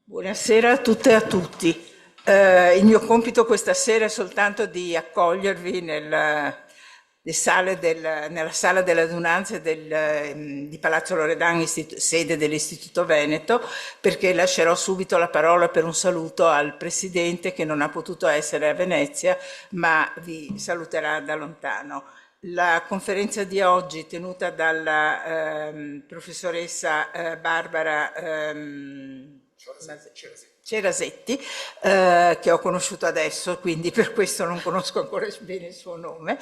Buonasera a tutte e a tutti. Il mio compito questa sera è soltanto di accogliervi nella sala delle adunanze di Palazzo Loredan, sede dell'Istituto Veneto, perché lascerò subito la parola per un saluto al Presidente che non ha potuto essere a Venezia, ma vi saluterà da lontano. La conferenza di oggi, tenuta dalla professoressa Barbara Cerasetti, che ho conosciuto adesso, quindi per questo non conosco ancora bene il suo nome,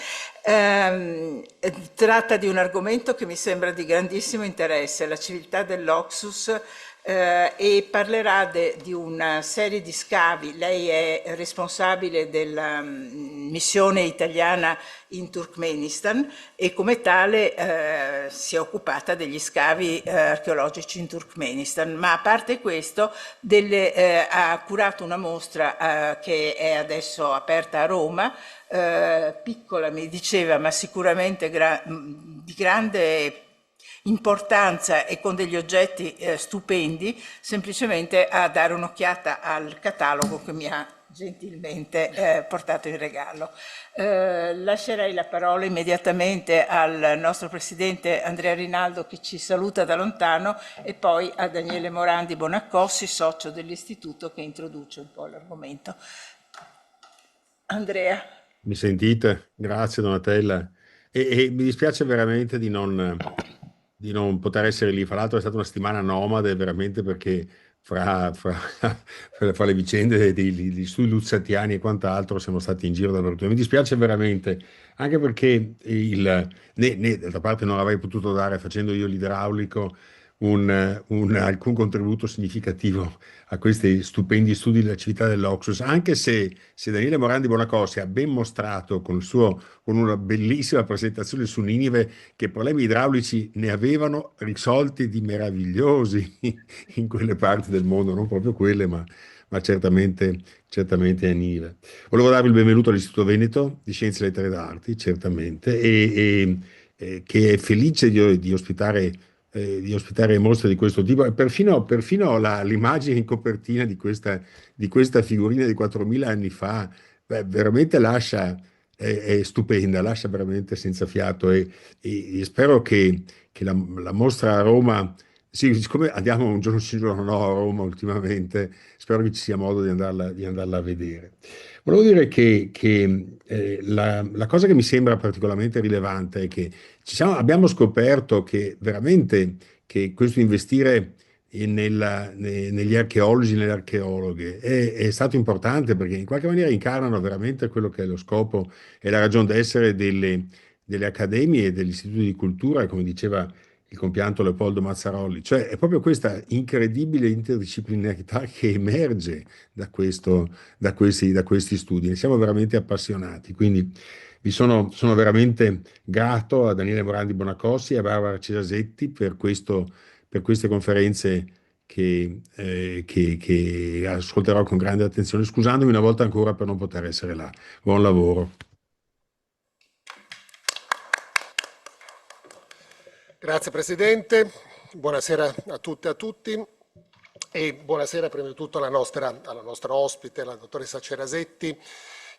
tratta di un argomento che mi sembra di grandissimo interesse, la civiltà dell'Oxus, e parlerà di una serie di scavi. Lei è responsabile della missione italiana in Turkmenistan e come tale si è occupata degli scavi archeologici in Turkmenistan, ma a parte questo ha curato una mostra che è adesso aperta a Roma, piccola mi diceva, ma sicuramente di grande importanza e con degli oggetti stupendi, semplicemente a dare un'occhiata al catalogo che mi ha gentilmente portato in regalo. Lascerei la parola immediatamente al nostro presidente Andrea Rinaldo, che ci saluta da lontano, e poi a Daniele Morandi Bonaccossi, socio dell'istituto, che introduce un po' l'argomento. Andrea. Mi sentite? Grazie Donatella. E mi dispiace veramente di non poter essere lì. Fra l'altro è stata una settimana nomade veramente perché fra le vicende degli studi luzzatiani e quant'altro siamo stati in giro dappertutto. Mi dispiace veramente, anche perché d'altra parte non avrei potuto dare, facendo io l'idraulico, alcun contributo significativo a questi stupendi studi della civiltà dell'Oxus, anche se Daniele Morandi Bonacossi ha ben mostrato con una bellissima presentazione su Ninive che problemi idraulici ne avevano risolti di meravigliosi in quelle parti del mondo, non proprio quelle, ma certamente a Ninive. Volevo darvi il benvenuto all'Istituto Veneto di Scienze, Lettere ed Arti, certamente, e che è felice di ospitare mostre di questo tipo, e perfino l'immagine in copertina di questa figurina di 4.000 anni fa, beh, veramente è stupenda, lascia veramente senza fiato, e spero che la mostra a Roma, sì, siccome andiamo un giorno sì, un giorno no a Roma ultimamente, spero che ci sia modo di andarla a vedere. Volevo dire che la cosa che mi sembra particolarmente rilevante è che abbiamo scoperto che veramente che questo investire negli archeologi, nelle archeologhe è stato importante, perché in qualche maniera incarnano veramente quello che è lo scopo e la ragione d'essere delle accademie e degli istituti di cultura, come diceva il compianto Leopoldo Mazzarolli. Cioè è proprio questa incredibile interdisciplinarità che emerge da questi studi. Ne siamo veramente appassionati. Quindi sono veramente grato a Daniele Morandi Bonacossi e a Barbara Cesasetti per queste conferenze che ascolterò con grande attenzione, scusandomi una volta ancora per non poter essere là. Buon lavoro. Grazie Presidente, buonasera a tutte e a tutti e buonasera prima di tutto alla nostra ospite, la dottoressa Cerasetti,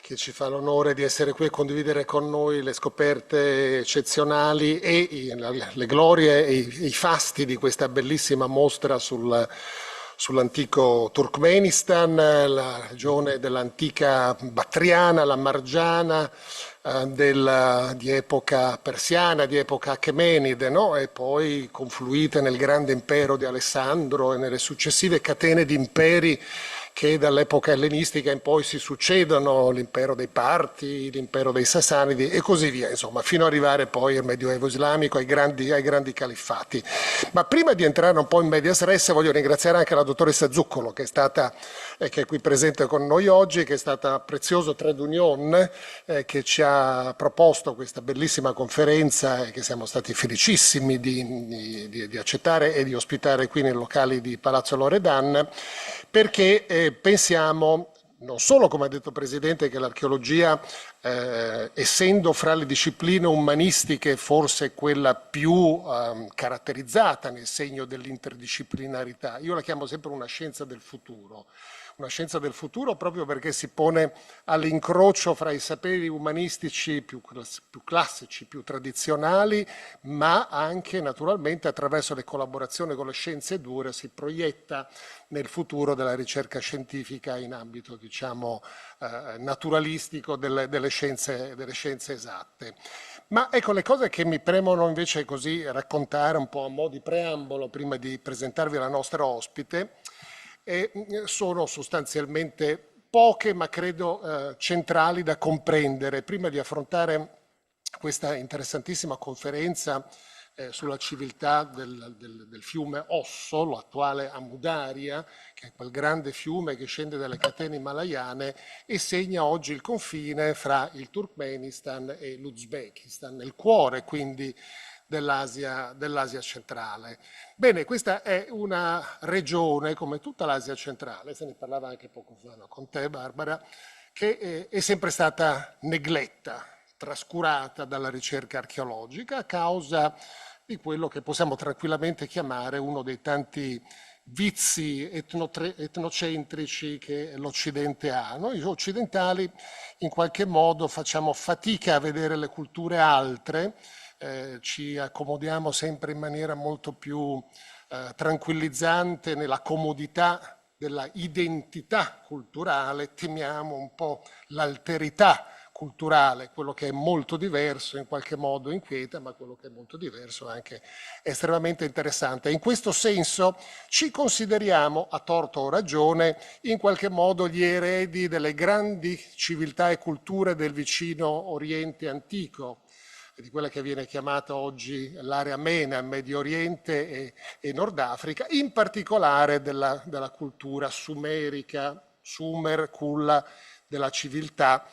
che ci fa l'onore di essere qui e condividere con noi le scoperte eccezionali e le glorie e i fasti di questa bellissima mostra sull'antico Turkmenistan, la regione dell'antica Battriana, la Margiana, di epoca persiana, di epoca achemenide, no? E poi confluite nel grande impero di Alessandro e nelle successive catene di imperi che dall'epoca ellenistica in poi si succedono, l'impero dei Parti, l'impero dei Sassanidi e così via, insomma, fino ad arrivare poi al Medioevo islamico, ai grandi califfati. Ma prima di entrare un po' in medias res, voglio ringraziare anche la dottoressa Zuccolo, che è qui presente con noi oggi, che è stata prezioso trade union, che ci ha proposto questa bellissima conferenza e che siamo stati felicissimi di accettare e di ospitare qui nei locali di Palazzo Loredan, perché pensiamo non solo, come ha detto il Presidente, che l'archeologia essendo fra le discipline umanistiche forse quella più caratterizzata nel segno dell'interdisciplinarità. Io la chiamo sempre una scienza del futuro. Una scienza del futuro proprio perché si pone all'incrocio fra i saperi umanistici più classici, più tradizionali, ma anche naturalmente attraverso le collaborazioni con le scienze dure si proietta nel futuro della ricerca scientifica in ambito, diciamo, naturalistico delle scienze esatte. Ma ecco, le cose che mi premono invece così raccontare un po' a mo' di preambolo prima di presentarvi la nostra ospite, sono sostanzialmente poche, ma credo centrali da comprendere prima di affrontare questa interessantissima conferenza sulla civiltà del fiume Osso, l'attuale Amu Daria, che è quel grande fiume che scende dalle catene himalayane e segna oggi il confine fra il Turkmenistan e l'Uzbekistan, nel cuore quindi dell'Asia centrale. Bene, questa è una regione, come tutta l'Asia centrale, se ne parlava anche poco fa con te Barbara, che è sempre stata negletta, trascurata dalla ricerca archeologica a causa di quello che possiamo tranquillamente chiamare uno dei tanti vizi etnocentrici che l'Occidente ha. Noi occidentali in qualche modo facciamo fatica a vedere le culture altre, ci accomodiamo sempre in maniera molto più tranquillizzante nella comodità della identità culturale, temiamo un po' l'alterità culturale, quello che è molto diverso in qualche modo inquieta, ma quello che è molto diverso è anche estremamente interessante. In questo senso ci consideriamo, a torto o ragione, in qualche modo gli eredi delle grandi civiltà e culture del vicino Oriente antico, di quella che viene chiamata oggi l'area MENA, Medio Oriente e Nord Africa, in particolare della cultura sumerica, Sumer, culla della civiltà,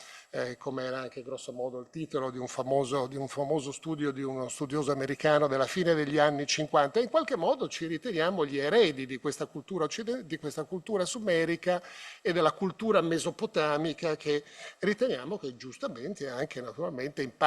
come era anche grosso modo il titolo di un famoso studio di uno studioso americano della fine degli anni 50. In qualche modo ci riteniamo gli eredi di questa cultura sumerica e della cultura mesopotamica che riteniamo che giustamente anche naturalmente in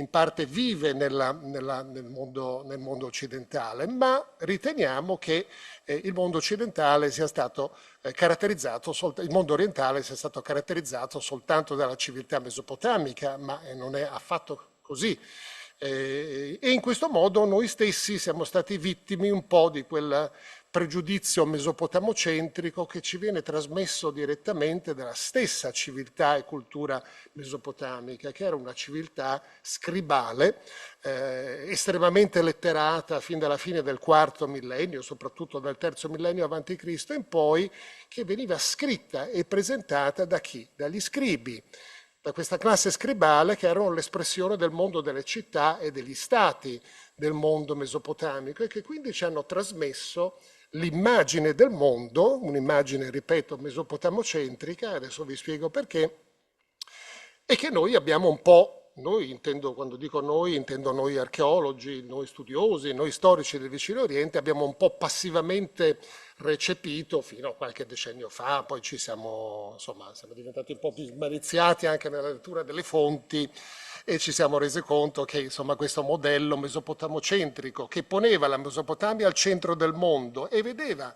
parte vive nel mondo occidentale, ma riteniamo che il mondo occidentale sia stato il mondo orientale sia stato caratterizzato soltanto dalla civiltà mesopotamica, ma non è affatto così. E in questo modo noi stessi siamo stati vittime un po' di quel pregiudizio mesopotamocentrico che ci viene trasmesso direttamente dalla stessa civiltà e cultura mesopotamica, che era una civiltà scribale, estremamente letterata fin dalla fine del IV millennio, soprattutto dal III millennio avanti Cristo in poi, che veniva scritta e presentata da chi? Dagli scribi, da questa classe scribale che erano l'espressione del mondo delle città e degli stati del mondo mesopotamico e che quindi ci hanno trasmesso l'immagine del mondo, un'immagine, ripeto, mesopotamocentrica, adesso vi spiego perché, e che noi abbiamo un po', quando dico noi, intendo noi archeologi, noi studiosi, noi storici del Vicino Oriente, abbiamo un po' passivamente recepito fino a qualche decennio fa, poi siamo diventati un po' più smaliziati anche nella lettura delle fonti e ci siamo resi conto che questo modello mesopotamocentrico che poneva la Mesopotamia al centro del mondo e vedeva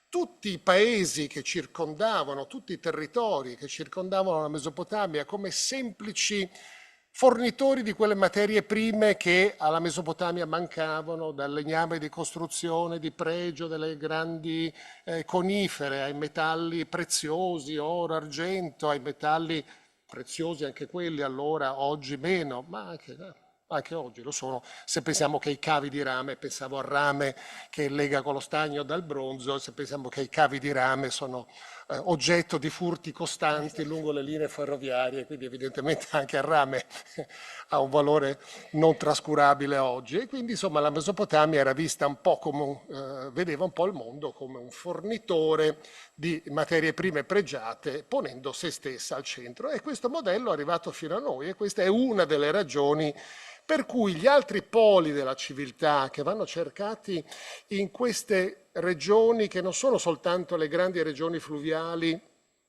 tutti i paesi che circondavano, tutti i territori che circondavano la Mesopotamia come semplici fornitori di quelle materie prime che alla Mesopotamia mancavano, dal legname di costruzione, di pregio, delle grandi conifere, ai metalli preziosi, oro, argento, ai metalli preziosi anche quelli allora, oggi meno, ma anche oggi lo sono. Se pensiamo che i cavi di rame, pensavo al rame che lega con lo stagno dal bronzo, se pensiamo che i cavi di rame sono oggetto di furti costanti lungo le linee ferroviarie, quindi evidentemente anche il rame ha un valore non trascurabile oggi. E quindi la Mesopotamia era vista un po' come vedeva un po' il mondo come un fornitore di materie prime pregiate, ponendo se stessa al centro. E questo modello è arrivato fino a noi e questa è una delle ragioni per cui gli altri poli della civiltà che vanno cercati in queste regioni, che non sono soltanto le grandi regioni fluviali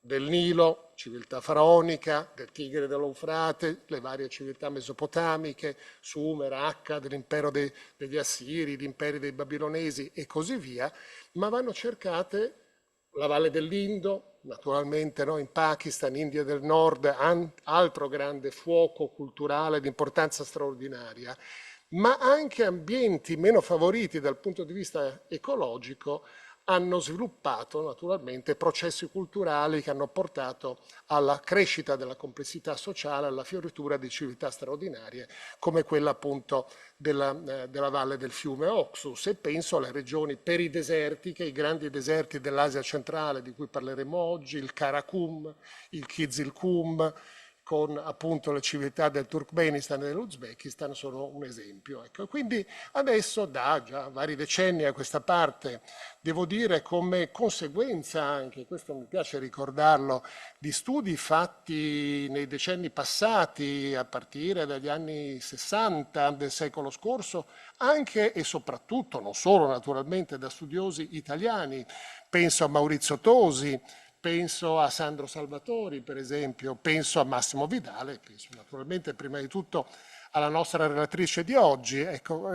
del Nilo, civiltà faraonica, del Tigre e dell'Eufrate, le varie civiltà mesopotamiche, Sumer, Akkad, l'impero degli Assiri, gli imperi dei Babilonesi e così via, ma vanno cercate la Valle dell'Indo, naturalmente, no? In Pakistan, India del Nord, altro grande fuoco culturale di importanza straordinaria, ma anche ambienti meno favoriti dal punto di vista ecologico hanno sviluppato naturalmente processi culturali che hanno portato alla crescita della complessità sociale, alla fioritura di civiltà straordinarie come quella appunto della valle del fiume Oxus, e penso alle regioni peridesertiche, i grandi deserti dell'Asia centrale di cui parleremo oggi, il Karakum, il Kizilkum, con appunto le civiltà del Turkmenistan e dell'Uzbekistan sono un esempio. Ecco. Quindi adesso da già vari decenni a questa parte, devo dire come conseguenza anche, questo mi piace ricordarlo, di studi fatti nei decenni passati, a partire dagli anni 60 del secolo scorso, anche e soprattutto, non solo naturalmente da studiosi italiani, penso a Maurizio Tosi, penso a Sandro Salvatori, per esempio, penso a Massimo Vidale, penso naturalmente prima di tutto alla nostra relatrice di oggi. Ecco,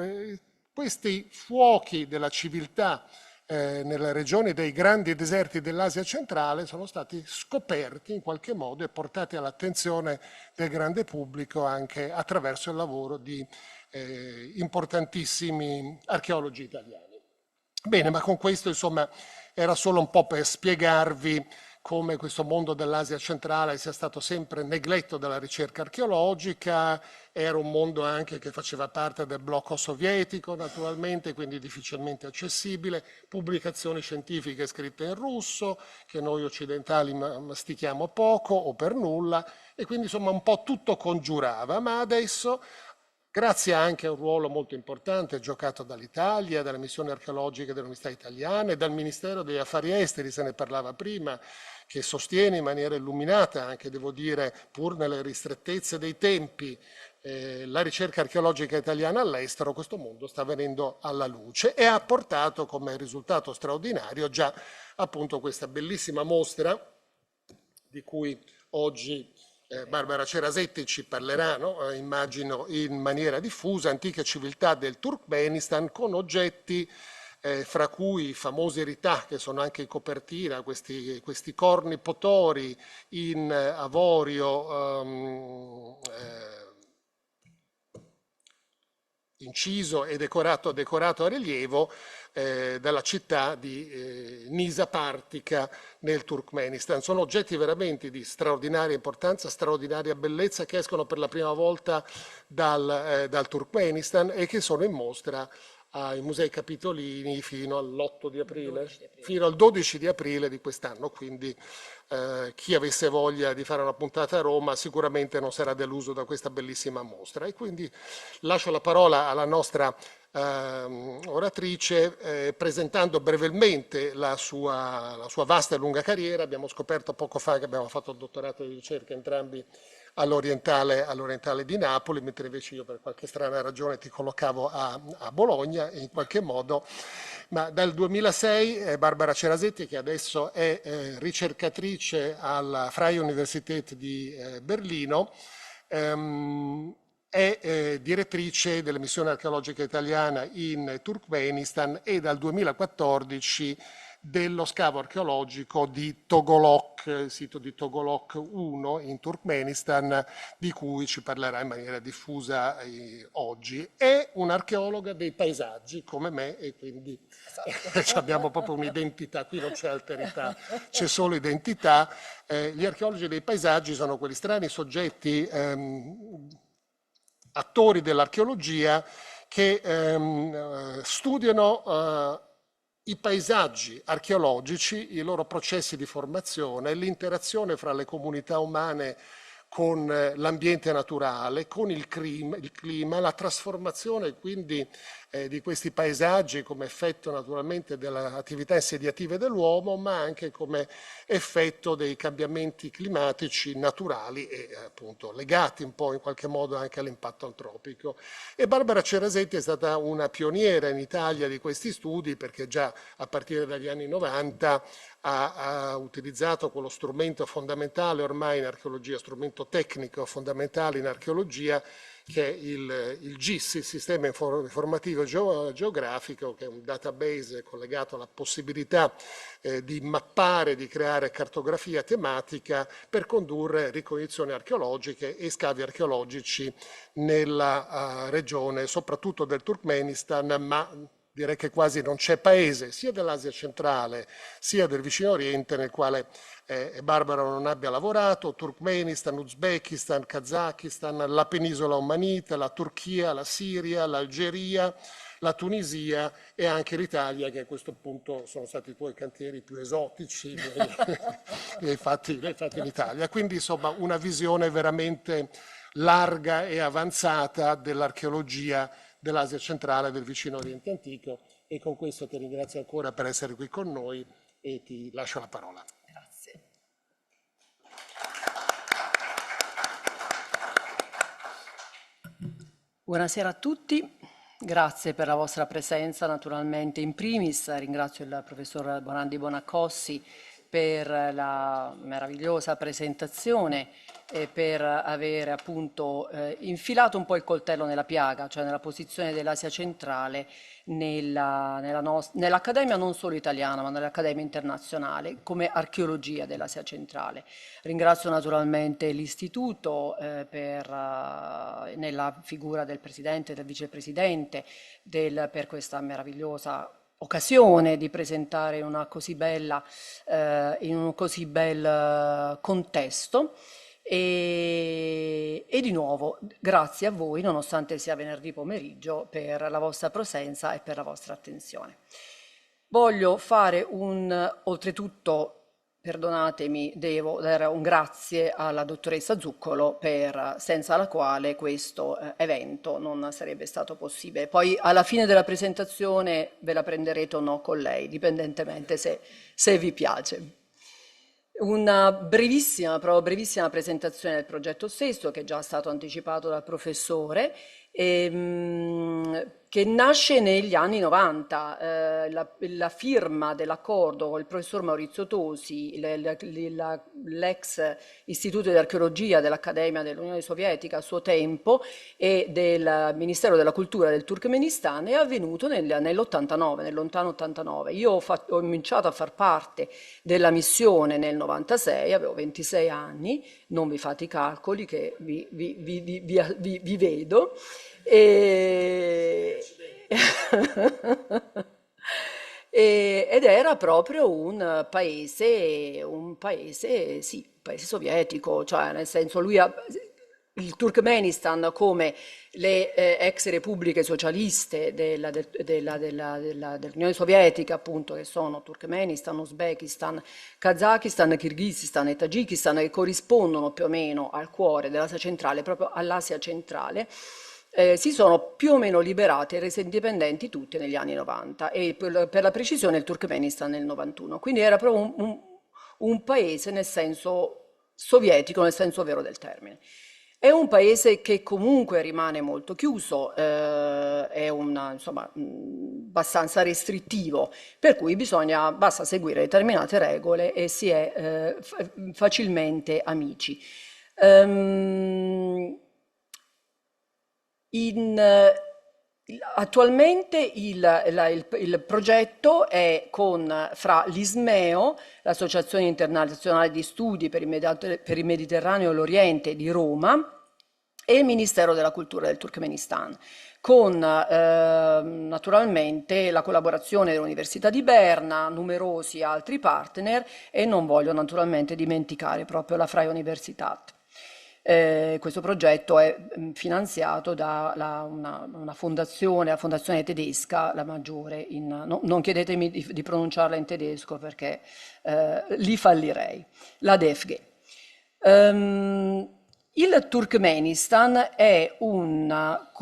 questi fuochi della civiltà nelle regioni dei grandi deserti dell'Asia centrale sono stati scoperti in qualche modo e portati all'attenzione del grande pubblico anche attraverso il lavoro di importantissimi archeologi italiani. Bene, ma con questo insomma era solo un po' per spiegarvi come questo mondo dell'Asia centrale sia stato sempre negletto dalla ricerca archeologica, era un mondo anche che faceva parte del blocco sovietico naturalmente, quindi difficilmente accessibile, pubblicazioni scientifiche scritte in russo, che noi occidentali mastichiamo poco o per nulla, e quindi insomma un po' tutto congiurava, ma adesso grazie anche a un ruolo molto importante giocato dall'Italia, dalle missioni archeologiche dell'Università Italiana e dal Ministero degli Affari Esteri, se ne parlava prima, che sostiene in maniera illuminata, anche devo dire, pur nelle ristrettezze dei tempi, la ricerca archeologica italiana all'estero, questo mondo sta venendo alla luce e ha portato come risultato straordinario già appunto questa bellissima mostra di cui oggi Barbara Cerasetti ci parlerà, no? Immagino in maniera diffusa, antiche civiltà del Turkmenistan con oggetti fra cui i famosi rità che sono anche in copertina, questi corni potori in avorio inciso e decorato a rilievo dalla città di Nisa Partica nel Turkmenistan. Sono oggetti veramente di straordinaria importanza, straordinaria bellezza, che escono per la prima volta dal Turkmenistan e che sono in mostra ai Musei Capitolini fino all'8 di aprile, fino al 12 di aprile di quest'anno, quindi chi avesse voglia di fare una puntata a Roma sicuramente non sarà deluso da questa bellissima mostra. E quindi lascio la parola alla nostra oratrice presentando brevemente la sua vasta e lunga carriera. Abbiamo scoperto poco fa che abbiamo fatto il dottorato di ricerca entrambi all'Orientale di Napoli, mentre invece io per qualche strana ragione ti collocavo a Bologna e in qualche modo. Ma dal 2006 Barbara Cerasetti, che adesso è ricercatrice alla Freie Universität di Berlino, è direttrice della missione archeologica italiana in Turkmenistan e dal 2014 dello scavo archeologico di Togolok, il sito di Togolok 1 in Turkmenistan, di cui ci parlerà in maniera diffusa oggi. È un'archeologa dei paesaggi come me e quindi abbiamo proprio un'identità, qui non c'è alterità, c'è solo identità. Gli archeologi dei paesaggi sono quegli strani soggetti attori dell'archeologia che studiano i paesaggi archeologici, i loro processi di formazione, l'interazione fra le comunità umane con l'ambiente naturale, con il clima, la trasformazione quindi di questi paesaggi come effetto naturalmente delle attività insediative dell'uomo, ma anche come effetto dei cambiamenti climatici naturali e appunto legati un po' in qualche modo anche all'impatto antropico. E Barbara Cerasetti è stata una pioniera in Italia di questi studi, perché già a partire dagli anni 90 ha utilizzato quello strumento fondamentale ormai in archeologia, strumento tecnico fondamentale in archeologia, che è il GIS, il Sistema Informativo Geografico, che è un database collegato alla possibilità di mappare, di creare cartografia tematica per condurre ricognizioni archeologiche e scavi archeologici nella regione, soprattutto del Turkmenistan, ma direi che quasi non c'è paese, sia dell'Asia centrale sia del vicino Oriente, nel quale Barbara non abbia lavorato. Turkmenistan, Uzbekistan, Kazakistan, la penisola omanita, la Turchia, la Siria, l'Algeria, la Tunisia e anche l'Italia, che a questo punto sono stati i tuoi cantieri più esotici, li hai fatti in Italia. Quindi insomma una visione veramente larga e avanzata dell'archeologia dell'Asia centrale, del vicino Oriente antico, e con questo ti ringrazio ancora per essere qui con noi e ti lascio la parola. Grazie. Buonasera a tutti, grazie per la vostra presenza naturalmente. In primis ringrazio il professor Bonandi Bonaccossi per la meravigliosa presentazione e per avere appunto infilato un po' il coltello nella piaga, cioè nella posizione dell'Asia centrale nell'Accademia non solo italiana, ma nell'Accademia internazionale, come archeologia dell'Asia centrale. Ringrazio naturalmente l'Istituto nella figura del Presidente e del Vicepresidente per questa meravigliosa occasione di presentare in un così bel contesto. E di nuovo grazie a voi, nonostante sia venerdì pomeriggio, per la vostra presenza e per la vostra attenzione. Voglio fare oltretutto, perdonatemi, devo dare un grazie alla dottoressa Zuccolo, senza la quale questo evento non sarebbe stato possibile. Poi alla fine della presentazione ve la prenderete o no con lei, dipendentemente se vi piace. Una brevissima presentazione del progetto stesso, che è già stato anticipato dal professore, che nasce negli anni 90. La firma dell'accordo con il professor Maurizio Tosi, l'ex Istituto di Archeologia dell'Accademia dell'Unione Sovietica a suo tempo e del Ministero della Cultura del Turkmenistan, è avvenuto nell'89, nel lontano 89. Io ho cominciato a far parte della missione nel 96, avevo 26 anni, non vi fate i calcoli che vi vedo. Ed era proprio un paese sovietico, cioè nel senso il Turkmenistan, come le ex repubbliche socialiste dell'Unione Sovietica, appunto, che sono Turkmenistan, Uzbekistan, Kazakistan, Kirghizistan e Tagikistan, che corrispondono più o meno al cuore dell'Asia centrale, proprio all'Asia centrale, si sono più o meno liberate e rese indipendenti tutte negli anni 90 e per la precisione il Turkmenistan nel 91. Quindi era proprio un paese nel senso sovietico, nel senso vero del termine. È un paese che comunque rimane molto chiuso, è abbastanza restrittivo, per cui basta seguire determinate regole e si è facilmente amici. Attualmente il progetto è fra l'ISMEO, l'Associazione Internazionale di Studi per il Mediterraneo e l'Oriente di Roma, e il Ministero della Cultura del Turkmenistan, con naturalmente la collaborazione dell'Università di Berna, numerosi altri partner, e non voglio naturalmente dimenticare proprio la Freie Universität. Questo progetto è finanziato da una fondazione, la fondazione tedesca, la maggiore, non chiedetemi di pronunciarla in tedesco perché lì fallirei, la DFG. Il Turkmenistan è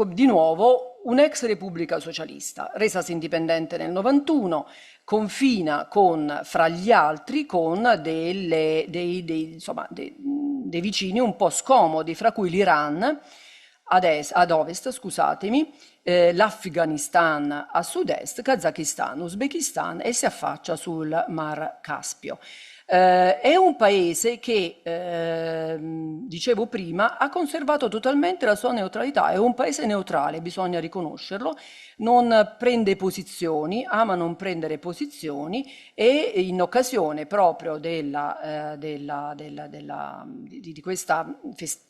di nuovo un'ex repubblica socialista, resasi indipendente nel 91, confina con, fra gli altri, con dei vicini un po' scomodi, fra cui l'Iran ad ovest, scusatemi, l'Afghanistan a sud-est, Kazakistan, Uzbekistan e si affaccia sul Mar Caspio. È un paese che, dicevo prima, ha conservato totalmente la sua neutralità, è un paese neutrale, bisogna riconoscerlo, non prende posizioni, ama non prendere posizioni e in occasione proprio di questa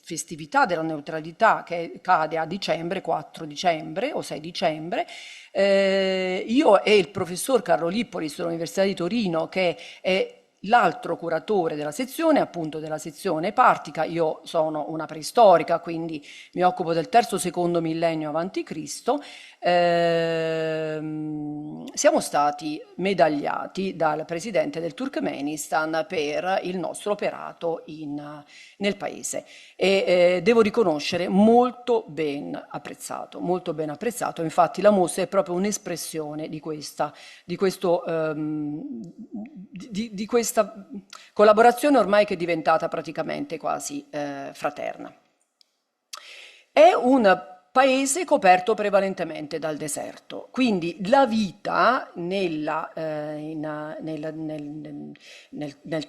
festività della neutralità che cade a dicembre, 4 dicembre o 6 dicembre, io e il professor Carlo Lippolis dell'Università di Torino, che è l'altro curatore della sezione, appunto della sezione partica, io sono una preistorica, quindi mi occupo del terzo-secondo millennio avanti Cristo, siamo stati medagliati dal presidente del Turkmenistan per il nostro operato nel paese e devo riconoscere molto ben apprezzato, infatti la mostra è proprio un'espressione di questa collaborazione ormai che è diventata praticamente quasi fraterna. È un paese coperto prevalentemente dal deserto, quindi la vita nel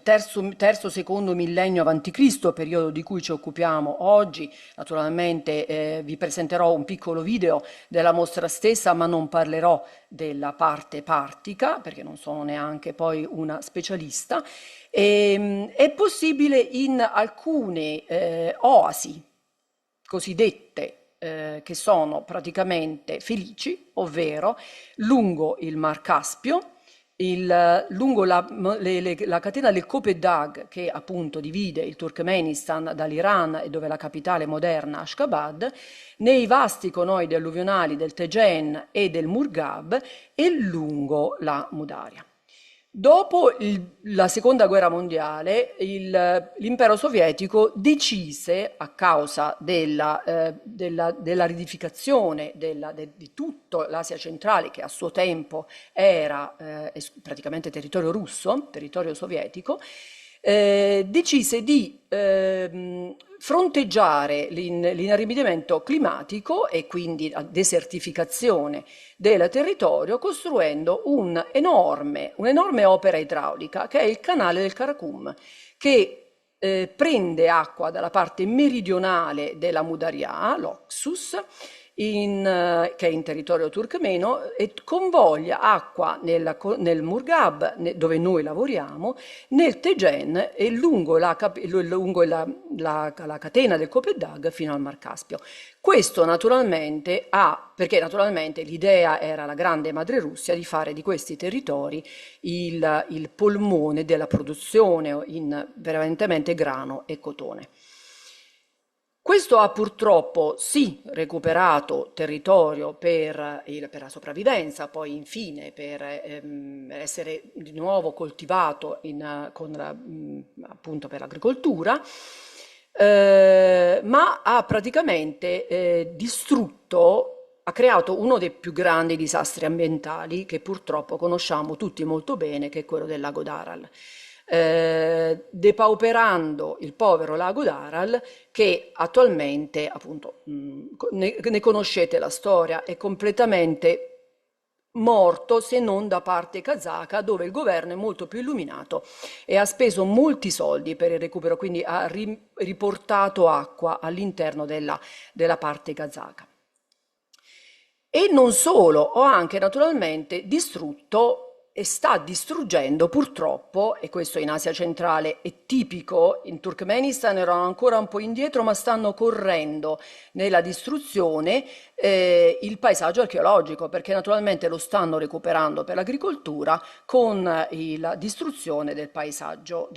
terzo-secondo millennio avanti Cristo, periodo di cui ci occupiamo oggi, naturalmente vi presenterò un piccolo video della mostra stessa, ma non parlerò della parte partica, perché non sono neanche poi una specialista. È possibile in alcune oasi cosiddette che sono praticamente felici, ovvero lungo il Mar Caspio, lungo la catena del Kopet-Dag, che appunto divide il Turkmenistan dall'Iran e dove la capitale moderna Ashgabat, nei vasti conidi alluvionali del Tegen e del Murghab e lungo la Mudaria. Dopo la seconda guerra mondiale, l'impero sovietico decise, a causa della ridificazione di tutto l'Asia centrale, che a suo tempo era praticamente territorio russo, territorio sovietico, decise di fronteggiare l'inaridimento climatico e quindi la desertificazione del territorio, costruendo un'enorme opera idraulica che è il canale del Karakum, che prende acqua dalla parte meridionale della Mudarya, l'Oxus, che è in territorio turkmeno, e convoglia acqua nel Murghab, dove noi lavoriamo, nel Tegen e lungo la catena del Kopet-Dag fino al Mar Caspio. Questo naturalmente perché naturalmente l'idea era la grande madre Russia di fare di questi territori il polmone della produzione in prevalentemente grano e cotone. Questo ha purtroppo sì recuperato territorio per la sopravvivenza, poi infine per essere di nuovo coltivato appunto per l'agricoltura, ma ha praticamente ha creato uno dei più grandi disastri ambientali che purtroppo conosciamo tutti molto bene, che è quello del lago d'Aral. Depauperando il povero lago d'Aral, che attualmente, appunto, ne conoscete la storia, è completamente morto, se non da parte kazaka, dove il governo è molto più illuminato e ha speso molti soldi per il recupero, quindi ha riportato acqua all'interno della parte kazaka. E non solo, ho anche naturalmente distrutto e sta distruggendo purtroppo, e questo in Asia centrale è tipico, in Turkmenistan erano ancora un po' indietro, ma stanno correndo nella distruzione il paesaggio archeologico, perché naturalmente lo stanno recuperando per l'agricoltura con la distruzione del paesaggio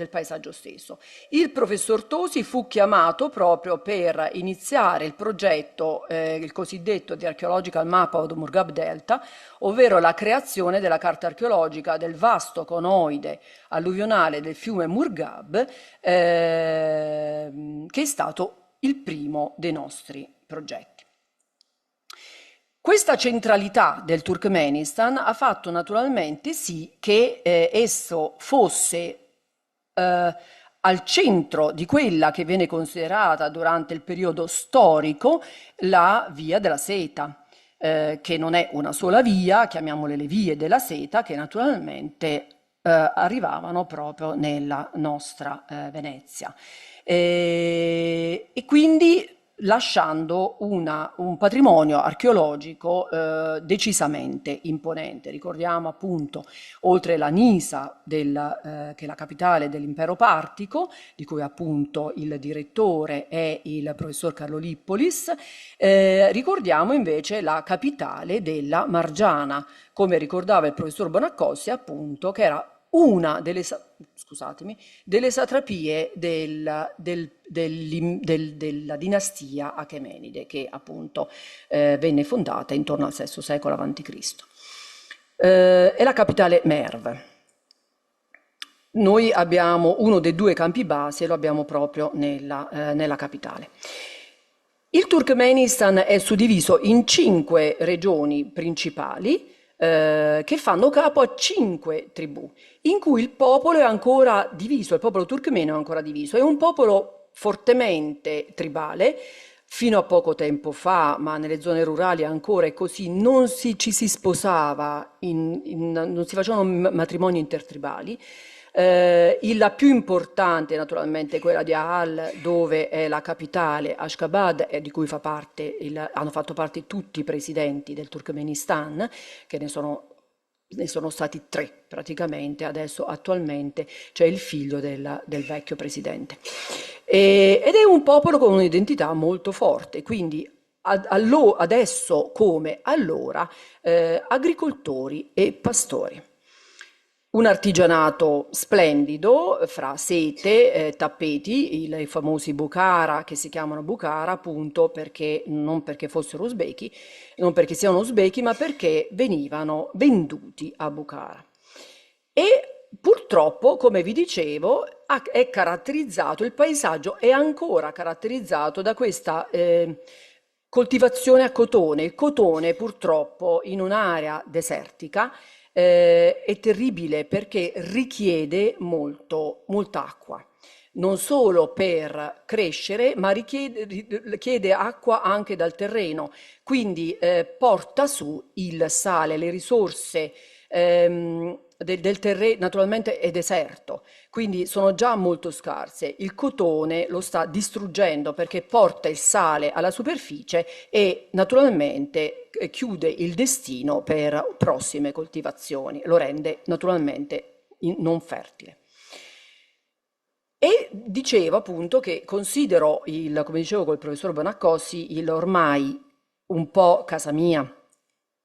stesso. Il professor Tosi fu chiamato proprio per iniziare il progetto, il cosiddetto The Archaeological Map of the Murghab Delta, ovvero la creazione della carta archeologica del vasto conoide alluvionale del fiume Murghab, che è stato il primo dei nostri progetti. Questa centralità del Turkmenistan ha fatto naturalmente sì che esso fosse al centro di quella che viene considerata durante il periodo storico la via della seta, che non è una sola via, chiamiamole le vie della seta, che naturalmente arrivavano proprio nella nostra Venezia. E quindi lasciando un patrimonio archeologico decisamente imponente. Ricordiamo appunto, oltre la Nisa, che è la capitale dell'impero partico, di cui appunto il direttore è il professor Carlo Lippolis, ricordiamo invece la capitale della Margiana, come ricordava il professor Bonaccossi, appunto, che era una delle, delle satrapie della dinastia Achemenide, che appunto venne fondata intorno al VI secolo a.C. È la capitale Merv. Noi abbiamo uno dei due campi base, lo abbiamo proprio nella capitale. Il Turkmenistan è suddiviso in 5 regioni principali, che fanno capo a 5 tribù, in cui il popolo è ancora diviso, il popolo turkmeno è ancora diviso, è un popolo fortemente tribale. Fino a poco tempo fa, ma nelle zone rurali ancora è così, non ci si sposava, non si facevano matrimoni intertribali. La più importante naturalmente è quella di Ahal, dove è la capitale, Ashgabat, di cui hanno fatto parte tutti i presidenti del Turkmenistan, che ne sono stati 3 praticamente, adesso attualmente c'è il figlio del vecchio presidente. Ed è un popolo con un'identità molto forte, quindi adesso come allora agricoltori e pastori. Un artigianato splendido fra sete, tappeti, i famosi Bukhara, che si chiamano Bukhara appunto perché, non perché fossero uzbeki, non perché siano uzbeki, ma perché venivano venduti a Bukhara. E purtroppo, come vi dicevo, è caratterizzato, il paesaggio è ancora caratterizzato da questa coltivazione a cotone. Il cotone purtroppo in un'area desertica è terribile perché richiede molta acqua, non solo per crescere, ma richiede acqua anche dal terreno, quindi porta su il sale, le risorse del terreno, naturalmente è deserto, quindi sono già molto scarse. Il cotone lo sta distruggendo perché porta il sale alla superficie e naturalmente chiude il destino per prossime coltivazioni, lo rende naturalmente non fertile. E dicevo appunto che considero, come dicevo col professor Bonaccossi, ormai un po' casa mia,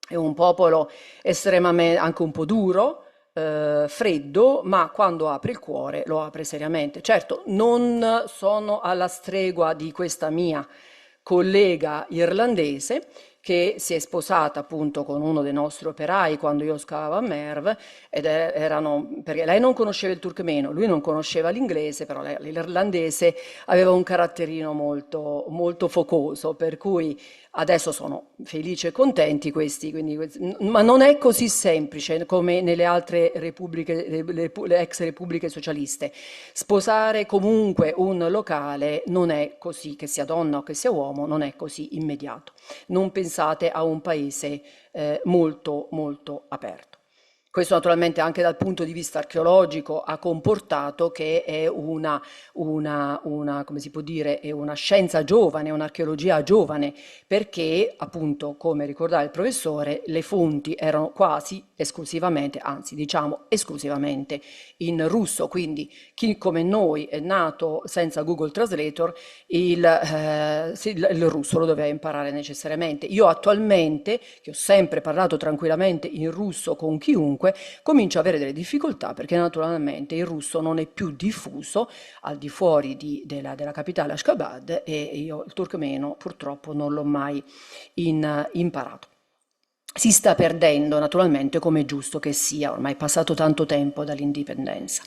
è un popolo estremamente, anche un po' duro, freddo, ma quando apre il cuore lo apre seriamente. Certo, non sono alla stregua di questa mia collega irlandese che si è sposata appunto con uno dei nostri operai quando io scavavo a Merv, perché lei non conosceva il turkmeno, lui non conosceva l'inglese, però l'irlandese aveva un caratterino molto focoso, per cui adesso sono felici e contenti questi, ma non è così semplice come nelle altre repubbliche, le ex repubbliche socialiste. Sposare comunque un locale non è così, che sia donna o che sia uomo, non è così immediato. Non pensate a un paese molto aperto. Questo naturalmente anche dal punto di vista archeologico ha comportato che è come si può dire, è una scienza giovane, un'archeologia giovane, perché appunto, come ricordava il professore, le fonti erano quasi esclusivamente, anzi diciamo esclusivamente in russo, quindi chi come noi è nato senza Google Translator, il russo lo doveva imparare necessariamente. Io attualmente, che ho sempre parlato tranquillamente in russo con chiunque, comincio a avere delle difficoltà perché naturalmente il russo non è più diffuso al di fuori della capitale Ashgabat e io il turkmeno purtroppo non l'ho mai imparato. Si sta perdendo naturalmente, come è giusto che sia, ormai è passato tanto tempo dall'indipendenza.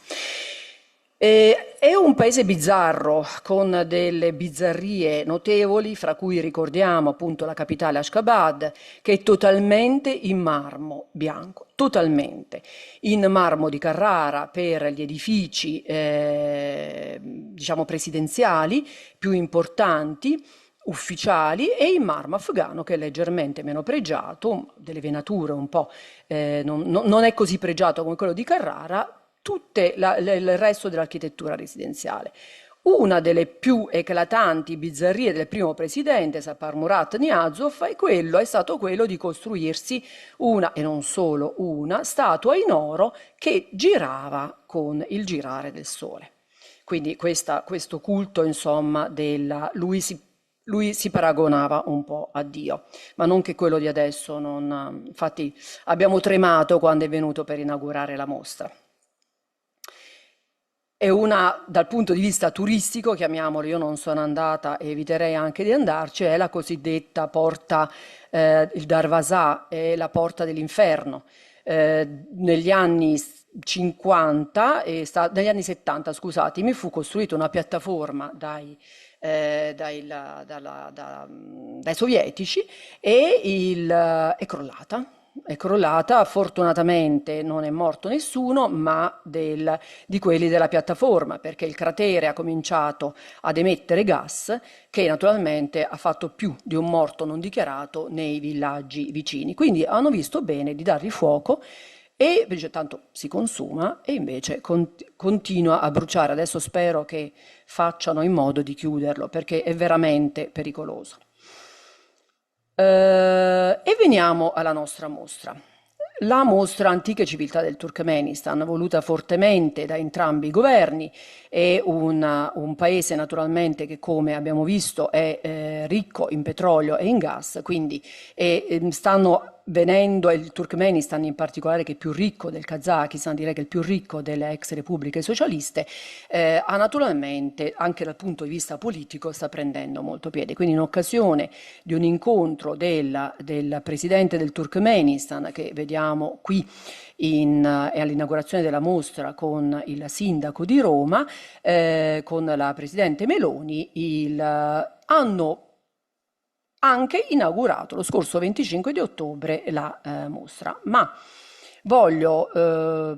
È un paese bizzarro, con delle bizzarrie notevoli, fra cui ricordiamo appunto la capitale Ashgabat, che è totalmente in marmo bianco, totalmente in marmo di Carrara per gli edifici diciamo presidenziali più importanti, ufficiali, e in marmo afghano che è leggermente meno pregiato, delle venature un po' non è così pregiato come quello di Carrara, il resto dell'architettura residenziale. Una delle più eclatanti bizzarrie del primo presidente, Sapar Murat Niazov, è stato quello di costruirsi una, e non solo una, statua in oro che girava con il girare del sole. Quindi questo culto, insomma, lui si paragonava un po' a Dio, ma non che quello di adesso non... Infatti abbiamo tremato quando è venuto per inaugurare la mostra. È una, dal punto di vista turistico, chiamiamolo, io non sono andata e eviterei anche di andarci, è la cosiddetta porta, il Darvazà, è la porta dell'inferno. Negli anni 50, negli anni 70, scusatemi, fu costruita una piattaforma dai sovietici e è crollata, fortunatamente non è morto nessuno, ma di quelli della piattaforma, perché il cratere ha cominciato ad emettere gas che naturalmente ha fatto più di un morto non dichiarato nei villaggi vicini. Quindi hanno visto bene di dargli fuoco e invece tanto si consuma e invece continua a bruciare. Adesso spero che facciano in modo di chiuderlo perché è veramente pericoloso. E veniamo alla nostra mostra. La mostra Antiche civiltà del Turkmenistan, voluta fortemente da entrambi i governi, è un paese naturalmente che, come abbiamo visto, è ricco in petrolio e in gas, quindi stanno venendo, il Turkmenistan in particolare, che è più ricco del Kazakistan, direi che è il più ricco delle ex repubbliche socialiste, ha naturalmente, anche dal punto di vista politico, sta prendendo molto piede. Quindi in occasione di un incontro del presidente del Turkmenistan, che vediamo qui all'inaugurazione della mostra con il sindaco di Roma, con la presidente Meloni, hanno anche inaugurato lo scorso 25 di ottobre la mostra. Ma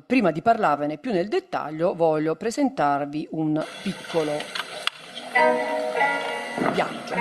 prima di parlarvene più nel dettaglio, voglio presentarvi un piccolo viaggio.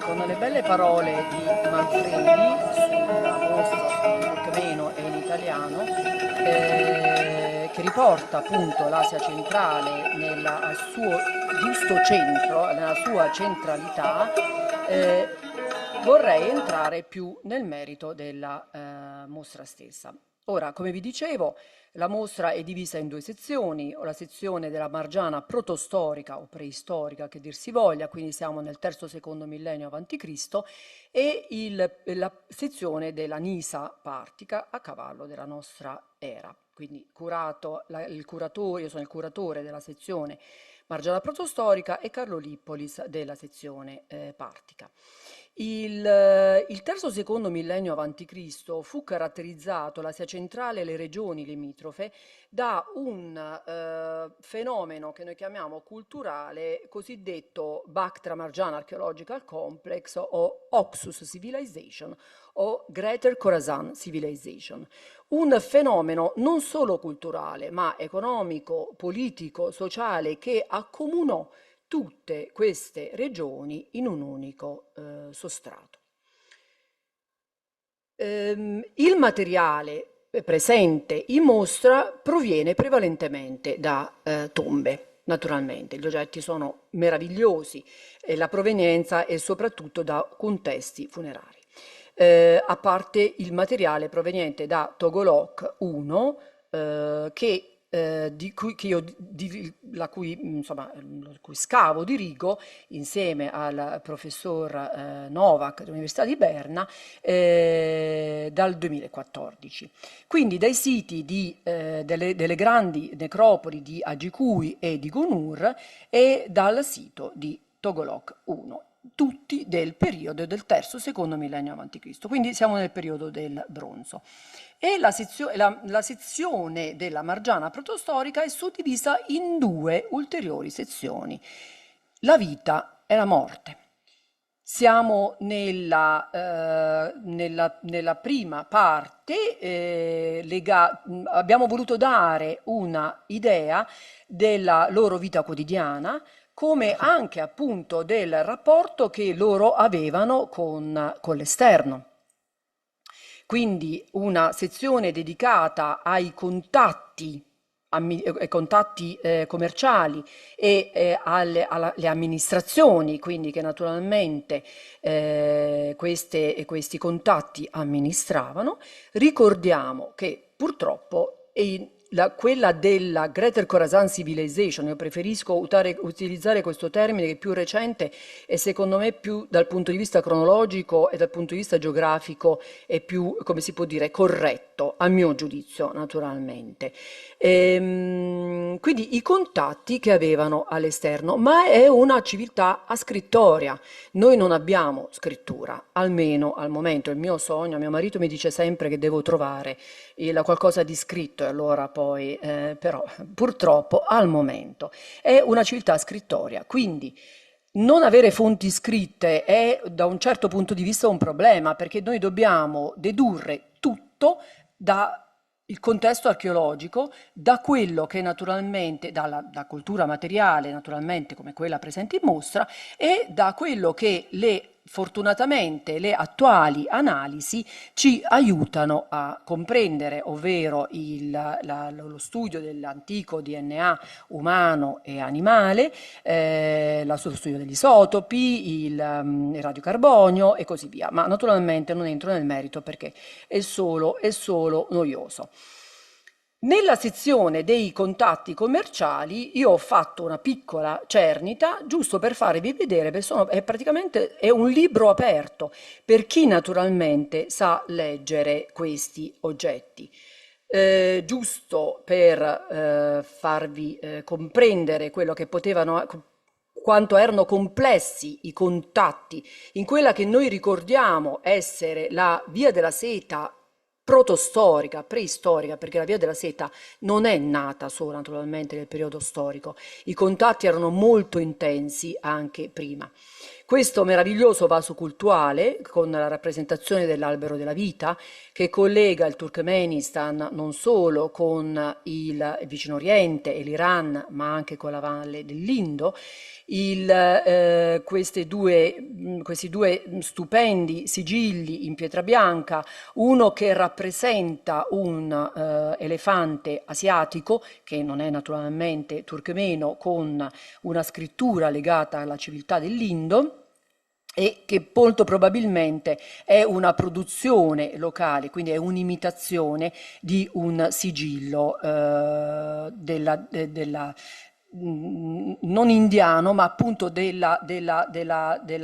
Con le belle parole di Manfredi sulla mostra sul Turkmeno e in italiano, che riporta appunto l'Asia centrale al suo giusto centro, nella sua centralità, vorrei entrare più nel merito della mostra stessa. Ora, come vi dicevo, la mostra è divisa in due sezioni, la sezione della Margiana protostorica o preistorica che dir si voglia, quindi siamo nel terzo-secondo millennio a.C., e la sezione della Nisa partica a cavallo della nostra era. Quindi io sono il curatore della sezione Margiana protostorica e Carlo Lippolis della sezione partica. Il terzo-secondo millennio a.C. fu caratterizzato, l'Asia centrale e le regioni limitrofe, da un fenomeno che noi chiamiamo culturale, cosiddetto Bactra Marjana Archaeological Complex o Oxus Civilization o Greater Khorasan Civilization. Un fenomeno non solo culturale, ma economico, politico, sociale, che accomunò tutte queste regioni in un unico sostrato. Il materiale presente in mostra proviene prevalentemente da tombe, naturalmente. Gli oggetti sono meravigliosi e la provenienza è soprattutto da contesti funerari. A parte il materiale proveniente da Togolok I, il cui scavo dirigo insieme al professor Novak dell'Università di Berna dal 2014. Quindi dai siti delle grandi necropoli di Agikui e di Gonur e dal sito di Togolok I, tutti del periodo del terzo-secondo millennio a.C., quindi siamo nel periodo del bronzo. E la sezione della Margiana protostorica è suddivisa in due ulteriori sezioni: la vita e la morte. Siamo nella prima parte, abbiamo voluto dare una idea della loro vita quotidiana, come anche appunto del rapporto che loro avevano con l'esterno. Quindi una sezione dedicata ai contatti commerciali e alle amministrazioni, quindi che naturalmente questi contatti amministravano. Ricordiamo che purtroppo quella della Greater Khorasan Civilization, io preferisco utilizzare questo termine che è più recente e secondo me più dal punto di vista cronologico e dal punto di vista geografico è più, come si può dire, corretto, a mio giudizio naturalmente. Quindi i contatti che avevano all'esterno, ma è una civiltà ascrittoria. Noi non abbiamo scrittura, almeno al momento. Il mio sogno, mio marito mi dice sempre che devo trovare qualcosa di scritto, e allora poi però purtroppo al momento è una civiltà scrittoria, quindi non avere fonti scritte è da un certo punto di vista un problema, perché noi dobbiamo dedurre tutto dal contesto archeologico, da quello che naturalmente, da cultura materiale naturalmente come quella presente in mostra, e da quello che fortunatamente le attuali analisi ci aiutano a comprendere, ovvero lo studio dell'antico DNA umano e animale, lo studio degli isotopi, il radiocarbonio e così via. Ma naturalmente non entro nel merito perché è solo noioso. Nella sezione dei contatti commerciali io ho fatto una piccola cernita giusto per farvi vedere, perché praticamente è un libro aperto per chi naturalmente sa leggere questi oggetti. Giusto per farvi comprendere quanto erano complessi i contatti in quella che noi ricordiamo essere la Via della Seta protostorica, preistorica, perché la Via della Seta non è nata solo naturalmente nel periodo storico, i contatti erano molto intensi anche prima. Questo meraviglioso vaso cultuale con la rappresentazione dell'albero della vita che collega il Turkmenistan non solo con il Vicino Oriente e l'Iran, ma anche con la valle dell'Indo, questi due stupendi sigilli in pietra bianca, uno che rappresenta un elefante asiatico, che non è naturalmente turkmeno, con una scrittura legata alla civiltà dell'Indo, e che molto probabilmente è una produzione locale, quindi è un'imitazione di un sigillo non indiano, ma appunto della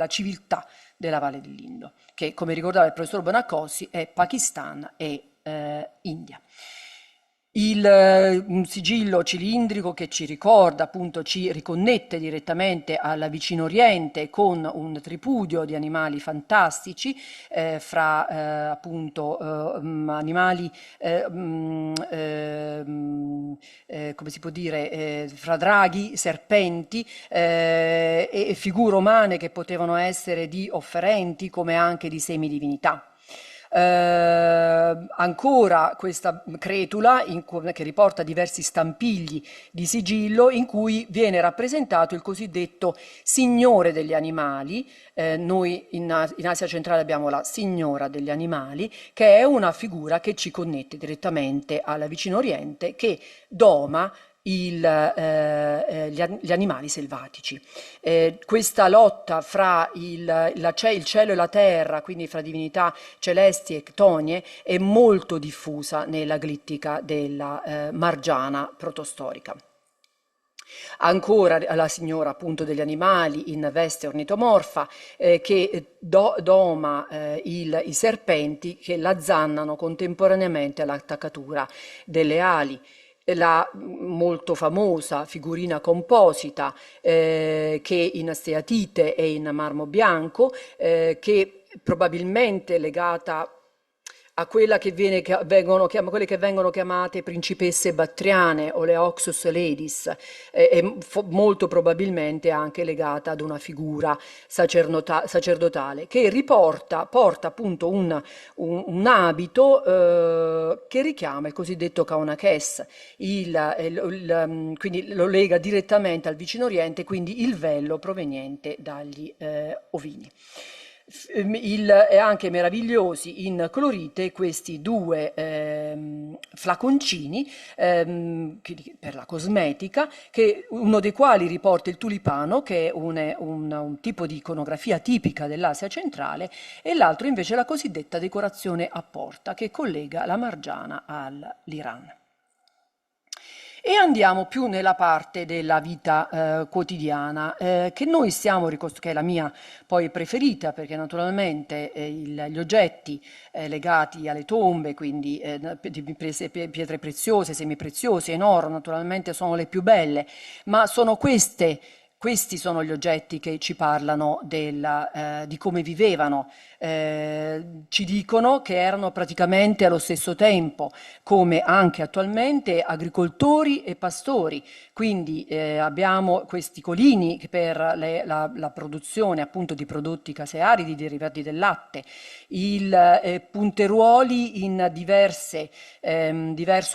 civiltà della Valle dell'Indo, che come ricordava il professor Bonaccorsi è Pakistan e India. Un sigillo cilindrico che ci ricorda, appunto, ci riconnette direttamente al Vicino Oriente con un tripudio di animali fantastici, appunto animali, come si può dire, fra draghi, serpenti e figure umane che potevano essere di offerenti come anche di semidivinità. Ancora questa cretula che riporta diversi stampigli di sigillo in cui viene rappresentato il cosiddetto signore degli animali. Noi in Asia centrale abbiamo la signora degli animali, che è una figura che ci connette direttamente al Vicino Oriente, che doma gli animali selvatici. Questa lotta fra il cielo e la terra, quindi fra divinità celesti e ctonie, è molto diffusa nella glittica della Margiana protostorica. Ancora la signora appunto degli animali in veste ornitomorfa che doma i serpenti che l'azzannano contemporaneamente all'attaccatura delle ali. La molto famosa figurina composita che in steatite e in marmo bianco, che probabilmente è legata a quelle che vengono chiamate principesse battriane o le Oxus Ladies, molto probabilmente anche legata ad una figura sacerdotale, che porta appunto un abito che richiama il cosiddetto Kaunaques, quindi lo lega direttamente al Vicino Oriente, quindi il vello proveniente dagli ovini. È anche meravigliosi in colorite questi due flaconcini per la cosmetica, uno dei quali riporta il tulipano, che è un tipo di iconografia tipica dell'Asia centrale, e l'altro invece la cosiddetta decorazione a porta, che collega la Margiana all'Iran. E andiamo più nella parte della vita quotidiana, che noi che è la mia poi preferita, perché naturalmente gli oggetti legati alle tombe, quindi di pietre preziose, semipreziose, in oro, naturalmente sono le più belle, ma sono questi sono gli oggetti che ci parlano di come vivevano. Ci dicono che erano praticamente allo stesso tempo, come anche attualmente, agricoltori e pastori. Quindi abbiamo questi colini per la produzione appunto di prodotti caseari, derivati del latte, punteruoli in diverso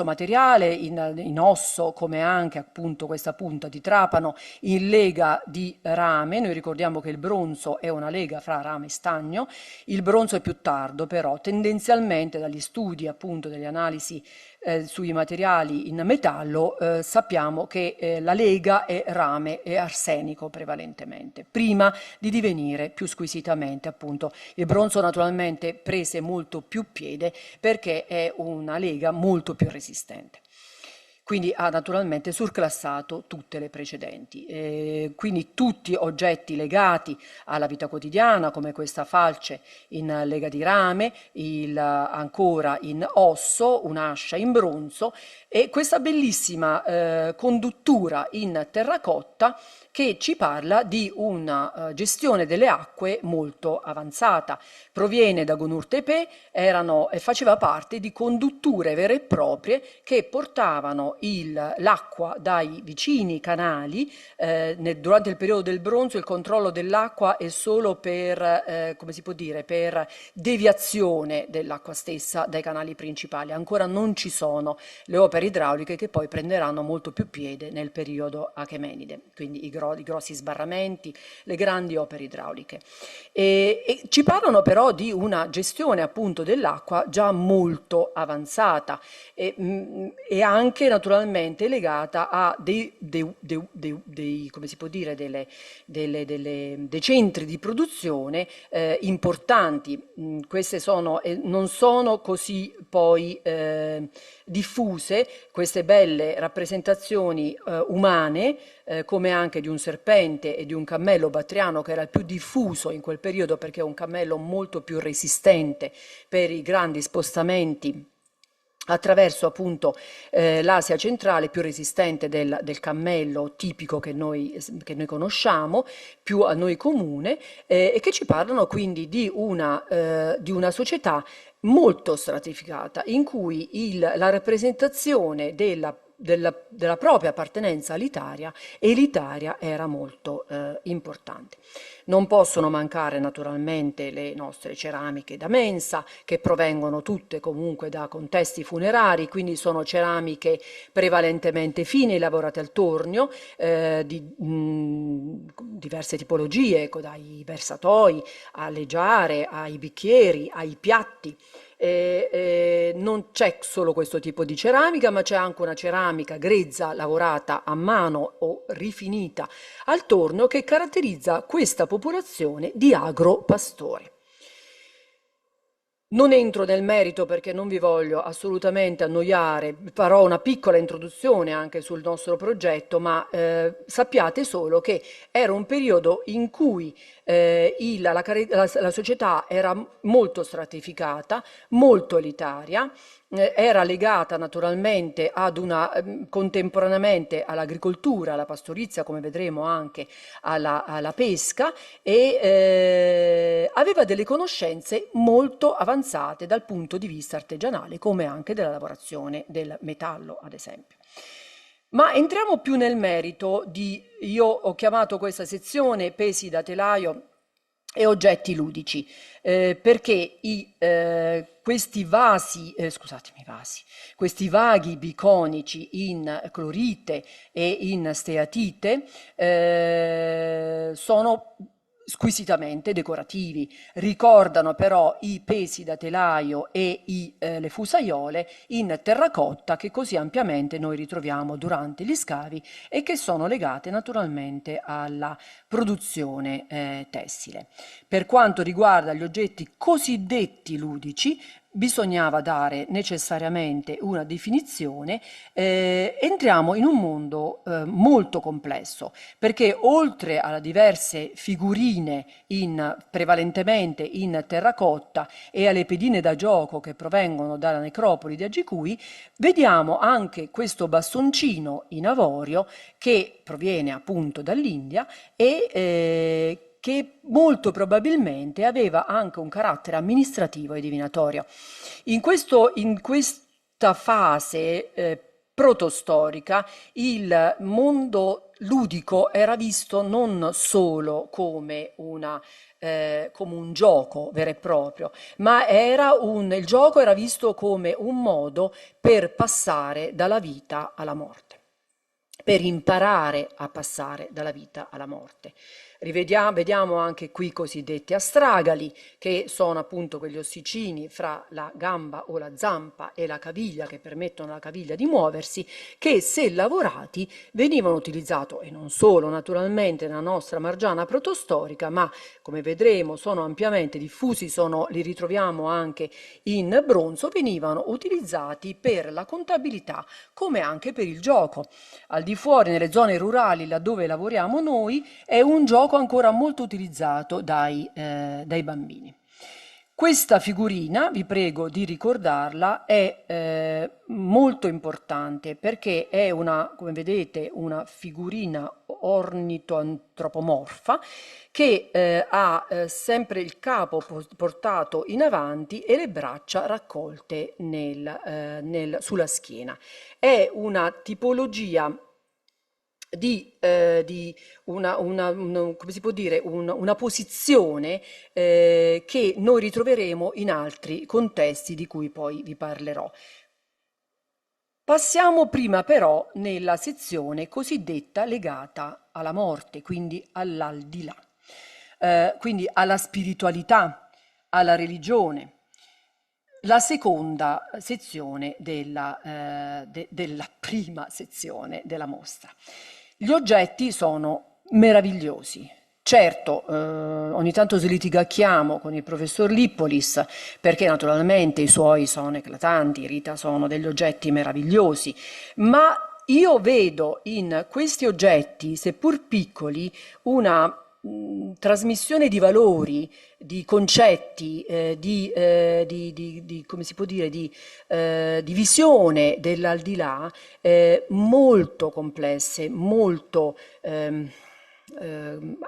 materiale, in osso, come anche appunto questa punta di trapano, in lega di rame. Noi ricordiamo che il bronzo è una lega fra rame e stagno. Il bronzo è più tardo, però tendenzialmente dagli studi appunto delle analisi sui materiali in metallo sappiamo che la lega è rame e arsenico prevalentemente, prima di divenire più squisitamente appunto il bronzo. Naturalmente prese molto più piede perché è una lega molto più resistente. Quindi ha naturalmente surclassato tutte le precedenti. Quindi tutti oggetti legati alla vita quotidiana, come questa falce in lega di rame, ancora in osso, un'ascia in bronzo, e questa bellissima conduttura in terracotta che ci parla di una gestione delle acque molto avanzata. Proviene da Gonur Tepe e faceva parte di condutture vere e proprie che portavano l'acqua dai vicini canali. Durante il periodo del bronzo il controllo dell'acqua è solo per, come si può dire, per deviazione dell'acqua stessa dai canali principali. Ancora non ci sono le opere idrauliche che poi prenderanno molto più piede nel periodo achemenide, quindi i grossi sbarramenti, le grandi opere idrauliche. E ci parlano però di una gestione appunto dell'acqua già molto avanzata e anche naturalmente legata a come si può dire, dei centri di produzione importanti. Queste non sono così poi diffuse queste belle rappresentazioni umane, come anche di un serpente e di un cammello battriano, che era il più diffuso in quel periodo perché è un cammello molto più resistente per i grandi spostamenti attraverso appunto l'Asia centrale, più resistente del cammello tipico che noi conosciamo, più a noi comune, e che ci parlano quindi di una società molto stratificata, in cui la rappresentazione della propria appartenenza all'Italia e l'Italia era molto importante. Non possono mancare naturalmente le nostre ceramiche da mensa, che provengono tutte comunque da contesti funerari, quindi sono ceramiche prevalentemente fini, lavorate al tornio, di diverse tipologie, dai versatoi alle giare, ai bicchieri, ai piatti. Non c'è solo questo tipo di ceramica, ma c'è anche una ceramica grezza lavorata a mano o rifinita al torno che caratterizza questa popolazione di agropastori. Non entro nel merito perché non vi voglio assolutamente annoiare, farò una piccola introduzione anche sul nostro progetto, ma sappiate solo che era un periodo in cui la società era molto stratificata, molto elitaria, era legata naturalmente contemporaneamente all'agricoltura, alla pastorizia, come vedremo anche alla pesca, e aveva delle conoscenze molto avanzate dal punto di vista artigianale, come anche della lavorazione del metallo, ad esempio. Ma entriamo più nel merito io ho chiamato questa sezione pesi da telaio e oggetti ludici, perché questi vaghi biconici in clorite e in steatite sono squisitamente decorativi, ricordano però i pesi da telaio e le fusaiole in terracotta che così ampiamente noi ritroviamo durante gli scavi e che sono legate naturalmente alla produzione tessile. Per quanto riguarda gli oggetti cosiddetti ludici, bisognava dare necessariamente una definizione. Entriamo in un mondo molto complesso, perché oltre alle diverse figurine prevalentemente in terracotta e alle pedine da gioco che provengono dalla necropoli di Agicui, vediamo anche questo bastoncino in avorio che proviene appunto dall'India e che molto probabilmente aveva anche un carattere amministrativo e divinatorio. In questa fase protostorica il mondo ludico era visto non solo come un gioco vero e proprio, ma il gioco era visto come un modo per passare dalla vita alla morte, per imparare a passare dalla vita alla morte. Vediamo anche qui i cosiddetti astragali, che sono appunto quegli ossicini fra la gamba o la zampa e la caviglia che permettono alla caviglia di muoversi, che se lavorati venivano utilizzati, e non solo naturalmente nella nostra Margiana protostorica, ma come vedremo sono ampiamente diffusi, li ritroviamo anche in bronzo, venivano utilizzati per la contabilità come anche per il gioco. Al di fuori, nelle zone rurali laddove lavoriamo noi, è un gioco ancora molto utilizzato dai bambini. Questa figurina, vi prego di ricordarla, è molto importante perché è come vedete, una figurina ornitoantropomorfa, che ha sempre il capo portato in avanti e le braccia raccolte sulla schiena. È una tipologia di come si può dire, una posizione che noi ritroveremo in altri contesti di cui poi vi parlerò. Passiamo prima però nella sezione cosiddetta legata alla morte, quindi all'aldilà, quindi alla spiritualità, alla religione. La seconda sezione della prima sezione della mostra. Gli oggetti sono meravigliosi. Certo, ogni tanto litigacchiamo con il professor Lippolis perché naturalmente i suoi sono eclatanti, Rita sono degli oggetti meravigliosi, ma io vedo in questi oggetti, seppur piccoli, una trasmissione di valori, di concetti, come si può dire, di visione dell'aldilà molto complesse, molto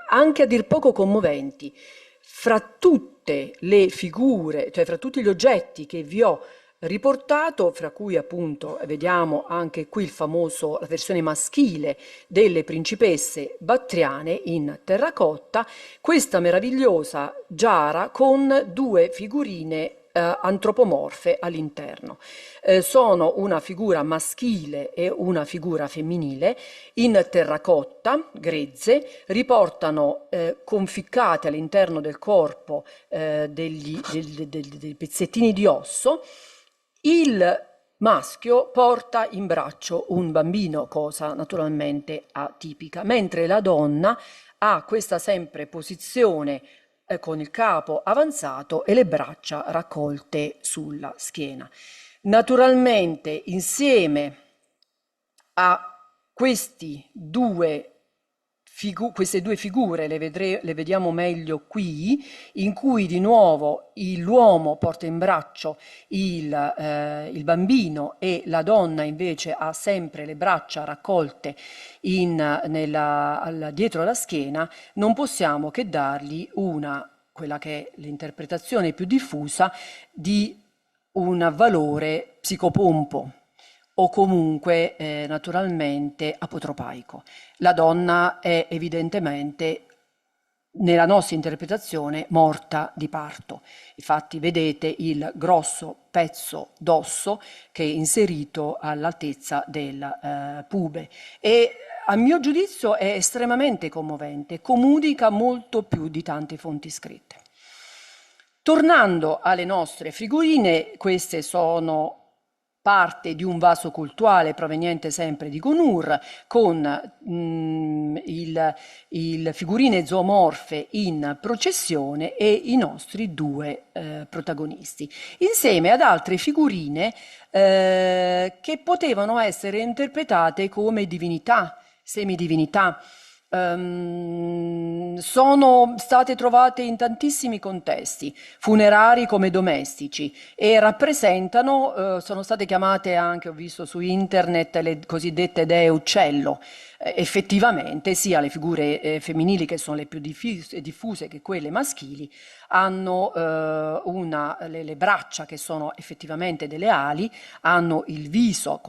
anche a dir poco commoventi. Fra tutte le figure, cioè fra tutti gli oggetti che vi ho riportato, fra cui appunto vediamo anche qui la versione maschile delle principesse battriane in terracotta, questa meravigliosa giara con due figurine antropomorfe all'interno. Sono una figura maschile e una figura femminile in terracotta, grezze, riportano conficcate all'interno del corpo dei pezzettini di osso. Il maschio porta in braccio un bambino, cosa naturalmente atipica, mentre la donna ha questa sempre posizione con il capo avanzato e le braccia raccolte sulla schiena. Naturalmente, insieme a queste due figure, le vediamo meglio qui, in cui di nuovo l'uomo porta in braccio il bambino e la donna invece ha sempre le braccia raccolte dietro la schiena, non possiamo che dargli quella che è l'interpretazione più diffusa di un valore psicopompo o comunque naturalmente apotropaico. La donna è evidentemente, nella nostra interpretazione, morta di parto. Infatti vedete il grosso pezzo d'osso che è inserito all'altezza del pube e a mio giudizio è estremamente commovente, comunica molto più di tante fonti scritte. Tornando alle nostre figurine, queste sono parte di un vaso cultuale proveniente sempre di Gonur, con il figurine zoomorfe in processione e i nostri due protagonisti, insieme ad altre figurine che potevano essere interpretate come divinità, semidivinità. Sono state trovate in tantissimi contesti, funerari come domestici, e rappresentano, sono state chiamate anche, ho visto su internet, le cosiddette dee uccello. Effettivamente sia le figure femminili, che sono le più diffuse, che quelle maschili, hanno le braccia che sono effettivamente delle ali, hanno il viso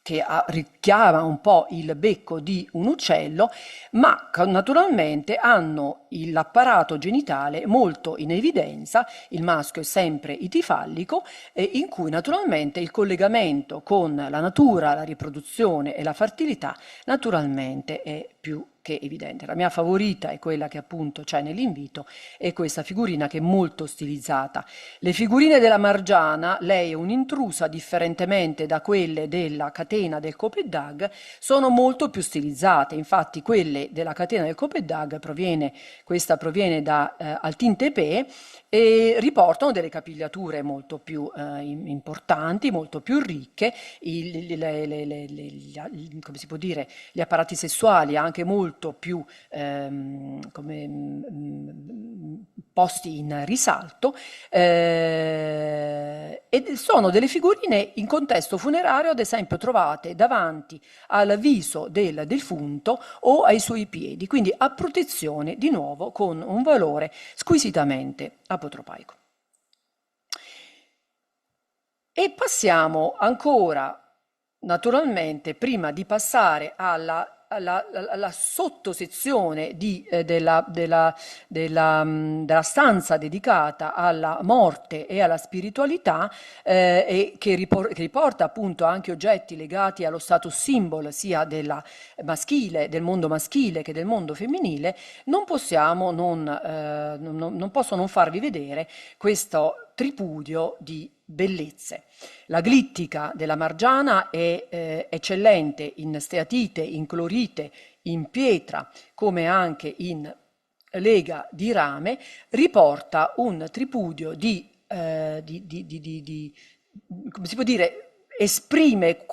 che richiama un po' il becco di un uccello, ma naturalmente hanno l'apparato genitale molto in evidenza, il maschio è sempre itifallico, in cui naturalmente il collegamento con la natura, la riproduzione e la fertilità naturalmente è più che evidente. La mia favorita è quella che appunto c'è nell'invito, è questa figurina che è molto stilizzata. Le figurine della Margiana, lei è un'intrusa, differentemente da quelle della catena del Copedag, sono molto più stilizzate. Infatti quelle della catena del Copedag questa proviene da Altintepe, e riportano delle capigliature molto più importanti, molto più ricche, come si può dire, gli apparati sessuali anche molto molto più posti in risalto, e sono delle figurine in contesto funerario, ad esempio trovate davanti al viso del defunto o ai suoi piedi, quindi a protezione di nuovo con un valore squisitamente apotropaico. E passiamo ancora, naturalmente, prima di passare alla sottosezione della stanza dedicata alla morte e alla spiritualità, e che riporta appunto anche oggetti legati allo status symbol sia del mondo maschile che del mondo femminile, non posso non farvi vedere questo tripudio di bellezze. La glittica della Margiana è eccellente in steatite, in clorite, in pietra, come anche in lega di rame, riporta un tripudio come si può dire, esprime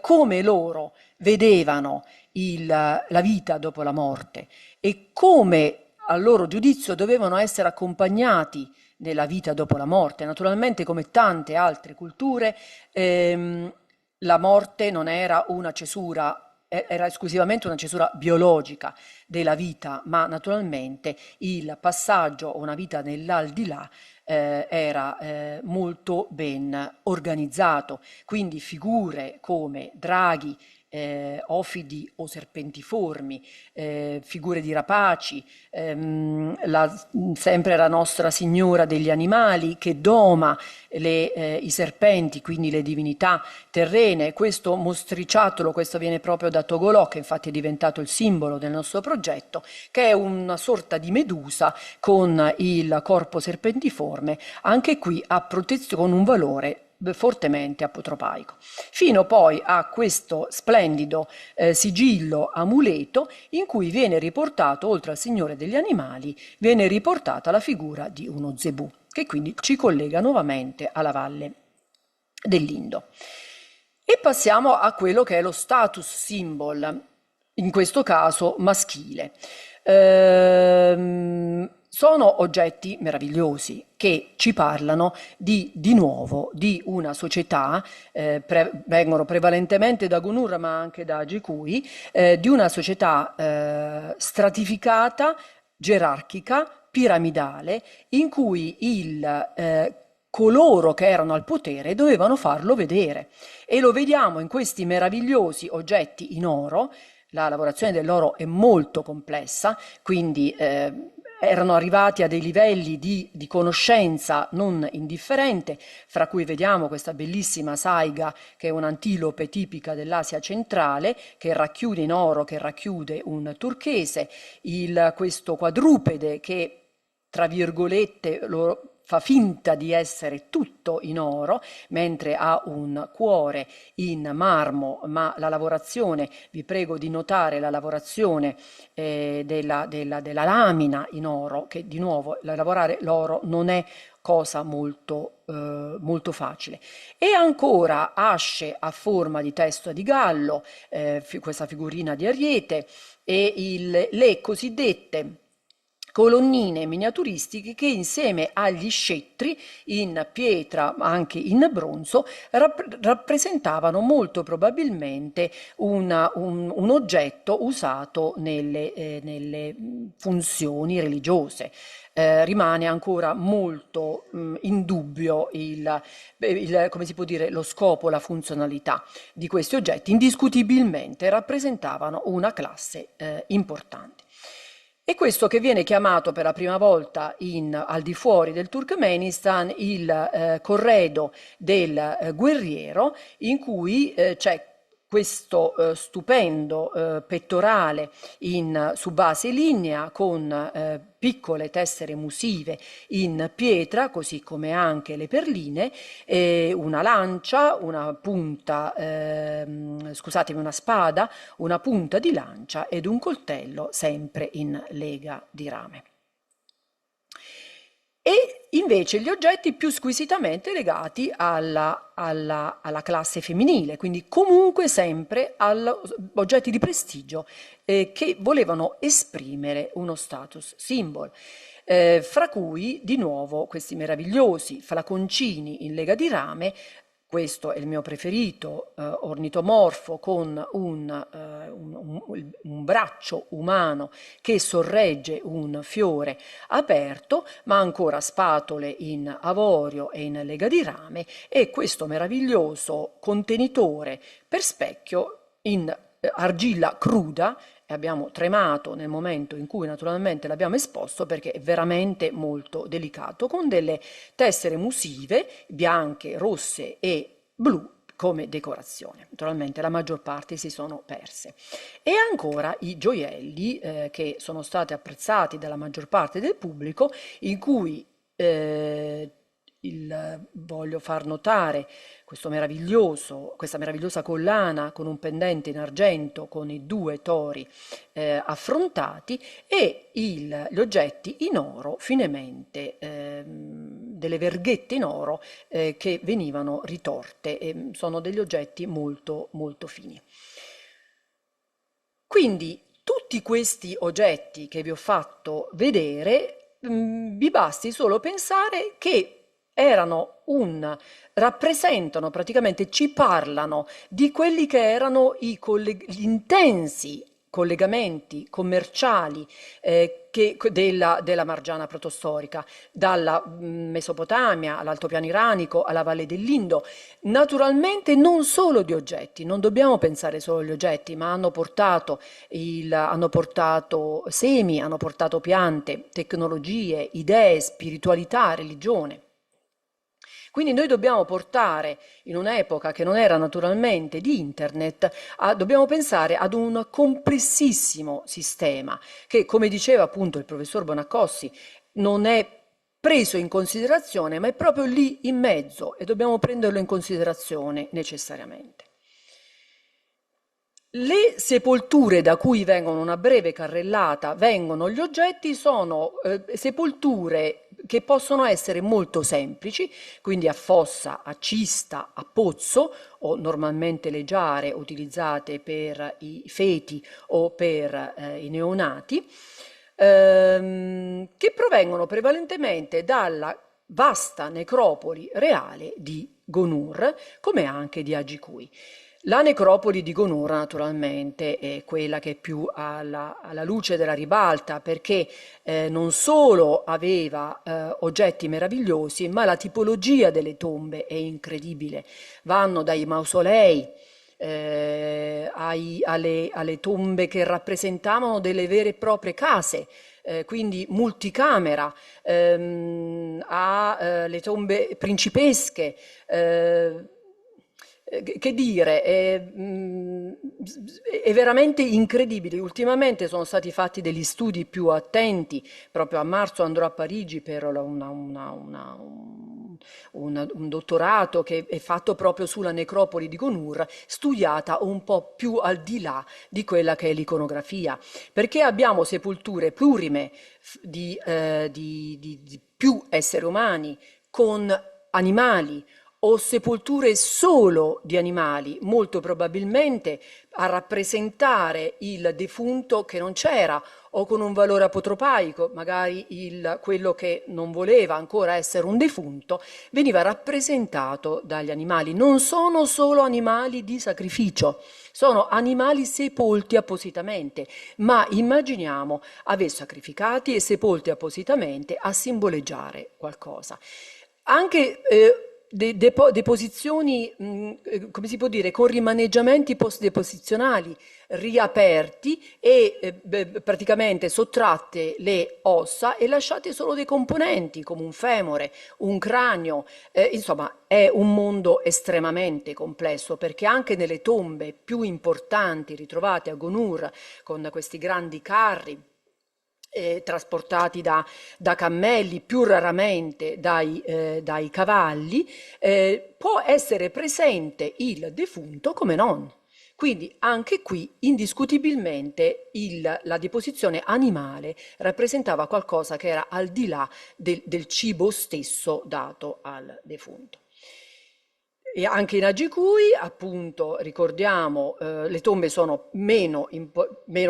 come loro vedevano la vita dopo la morte e come a loro giudizio dovevano essere accompagnati nella vita dopo la morte. Naturalmente, come tante altre culture, la morte non era una cesura, era esclusivamente una cesura biologica della vita, ma naturalmente il passaggio a una vita nell'aldilà era molto ben organizzato, quindi figure come draghi, ofidi o serpentiformi, figure di rapaci, sempre la Nostra Signora degli animali che doma i serpenti, quindi le divinità terrene. Questo mostriciattolo, questo viene proprio da Togolò, che infatti è diventato il simbolo del nostro progetto, che è una sorta di medusa con il corpo serpentiforme, anche qui a protezione, con un valore fortemente apotropaico, fino poi a questo splendido sigillo amuleto in cui viene riportato, oltre al Signore degli animali, viene riportata la figura di uno zebù, che quindi ci collega nuovamente alla valle dell'Indo. E passiamo a quello che è lo status symbol, in questo caso maschile. Sono oggetti meravigliosi che ci parlano di nuovo di una società, vengono prevalentemente da Gunur ma anche da Gikui, di una società stratificata, gerarchica, piramidale, in cui coloro che erano al potere dovevano farlo vedere. E lo vediamo in questi meravigliosi oggetti in oro. La lavorazione dell'oro è molto complessa, quindi erano arrivati a dei livelli di conoscenza non indifferente, fra cui vediamo questa bellissima saiga che è un'antilope tipica dell'Asia centrale, che racchiude in oro, che racchiude un turchese, questo quadrupede che, tra virgolette, fa finta di essere tutto in oro, mentre ha un cuore in marmo, ma la lavorazione, vi prego di notare la lavorazione della lamina in oro, che di nuovo lavorare l'oro non è cosa molto facile. E ancora asce a forma di testa di gallo, questa figurina di Ariete, e le cosiddette colonnine miniaturistiche che insieme agli scettri in pietra ma anche in bronzo rappresentavano molto probabilmente un oggetto usato nelle funzioni religiose. Rimane ancora molto in dubbio come si può dire, lo scopo, la funzionalità di questi oggetti. Indiscutibilmente rappresentavano una classe importante. E questo che viene chiamato per la prima volta al di fuori del Turkmenistan il corredo del guerriero, in cui c'è questo stupendo pettorale su base lignea con piccole tessere musive in pietra, così come anche le perline, una lancia, una punta, una spada, una punta di lancia ed un coltello sempre in lega di rame. e invece gli oggetti più squisitamente legati alla classe femminile, quindi comunque sempre oggetti di prestigio che volevano esprimere uno status symbol. Fra cui di nuovo questi meravigliosi flaconcini in lega di rame. Questo è il mio preferito, ornitomorfo con un braccio umano che sorregge un fiore aperto, ma ancora spatole in avorio e in lega di rame, e questo meraviglioso contenitore per specchio in argilla cruda. E abbiamo tremato nel momento in cui naturalmente l'abbiamo esposto, perché è veramente molto delicato, con delle tessere musive bianche, rosse e blu come decorazione. Naturalmente la maggior parte si sono perse. E ancora i gioielli che sono stati apprezzati dalla maggior parte del pubblico, in cui voglio far notare questa meravigliosa collana con un pendente in argento con i due tori affrontati, e gli oggetti in oro finemente, delle verghette in oro che venivano ritorte, e sono degli oggetti molto molto fini. Quindi tutti questi oggetti che vi ho fatto vedere, vi basti solo pensare che rappresentano, praticamente ci parlano di quelli che erano gli intensi collegamenti commerciali della Margiana protostorica, dalla Mesopotamia all'altopiano iranico alla Valle dell'Indo. Naturalmente non solo di oggetti, non dobbiamo pensare solo agli oggetti, ma hanno portato semi, hanno portato piante, tecnologie, idee, spiritualità, religione. Quindi noi dobbiamo portare, in un'epoca che non era naturalmente di internet, dobbiamo pensare ad un complessissimo sistema che, come diceva appunto il professor Bonaccossi, non è preso in considerazione, ma è proprio lì in mezzo, e dobbiamo prenderlo in considerazione necessariamente. Le sepolture da cui vengono una breve carrellata, vengono gli oggetti, sono sepolture che possono essere molto semplici, quindi a fossa, a cista, a pozzo, o normalmente leggiare, utilizzate per i feti o per i neonati, che provengono prevalentemente dalla vasta necropoli reale di Gonur, come anche di Agicui. La necropoli di Gonur naturalmente è quella che è più alla luce della ribalta, perché non solo aveva oggetti meravigliosi, ma la tipologia delle tombe è incredibile. Vanno dai mausolei alle tombe che rappresentavano delle vere e proprie case, quindi multicamera, alle tombe principesche. Che dire, è veramente incredibile. Ultimamente sono stati fatti degli studi più attenti, proprio a marzo andrò a Parigi per un dottorato che è fatto proprio sulla necropoli di Gonur, studiata un po' più al di là di quella che è l'iconografia, perché abbiamo sepolture plurime di più esseri umani con animali, o sepolture solo di animali, molto probabilmente a rappresentare il defunto che non c'era, o con un valore apotropaico, magari quello che non voleva ancora essere un defunto, veniva rappresentato dagli animali. Non sono solo animali di sacrificio, sono animali sepolti appositamente, ma immaginiamo aver sacrificati e sepolti appositamente a simboleggiare qualcosa. Anche deposizioni, come si può dire, con rimaneggiamenti post-deposizionali riaperti e praticamente sottratte le ossa e lasciate solo dei componenti come un femore, un cranio. Insomma, è un mondo estremamente complesso, perché anche nelle tombe più importanti ritrovate a Gonur, con questi grandi carri trasportati da cammelli, più raramente dai cavalli, può essere presente il defunto come non. Quindi anche qui indiscutibilmente la deposizione animale rappresentava qualcosa che era al di là del cibo stesso dato al defunto. E anche in Agicui, appunto, ricordiamo, le tombe sono meno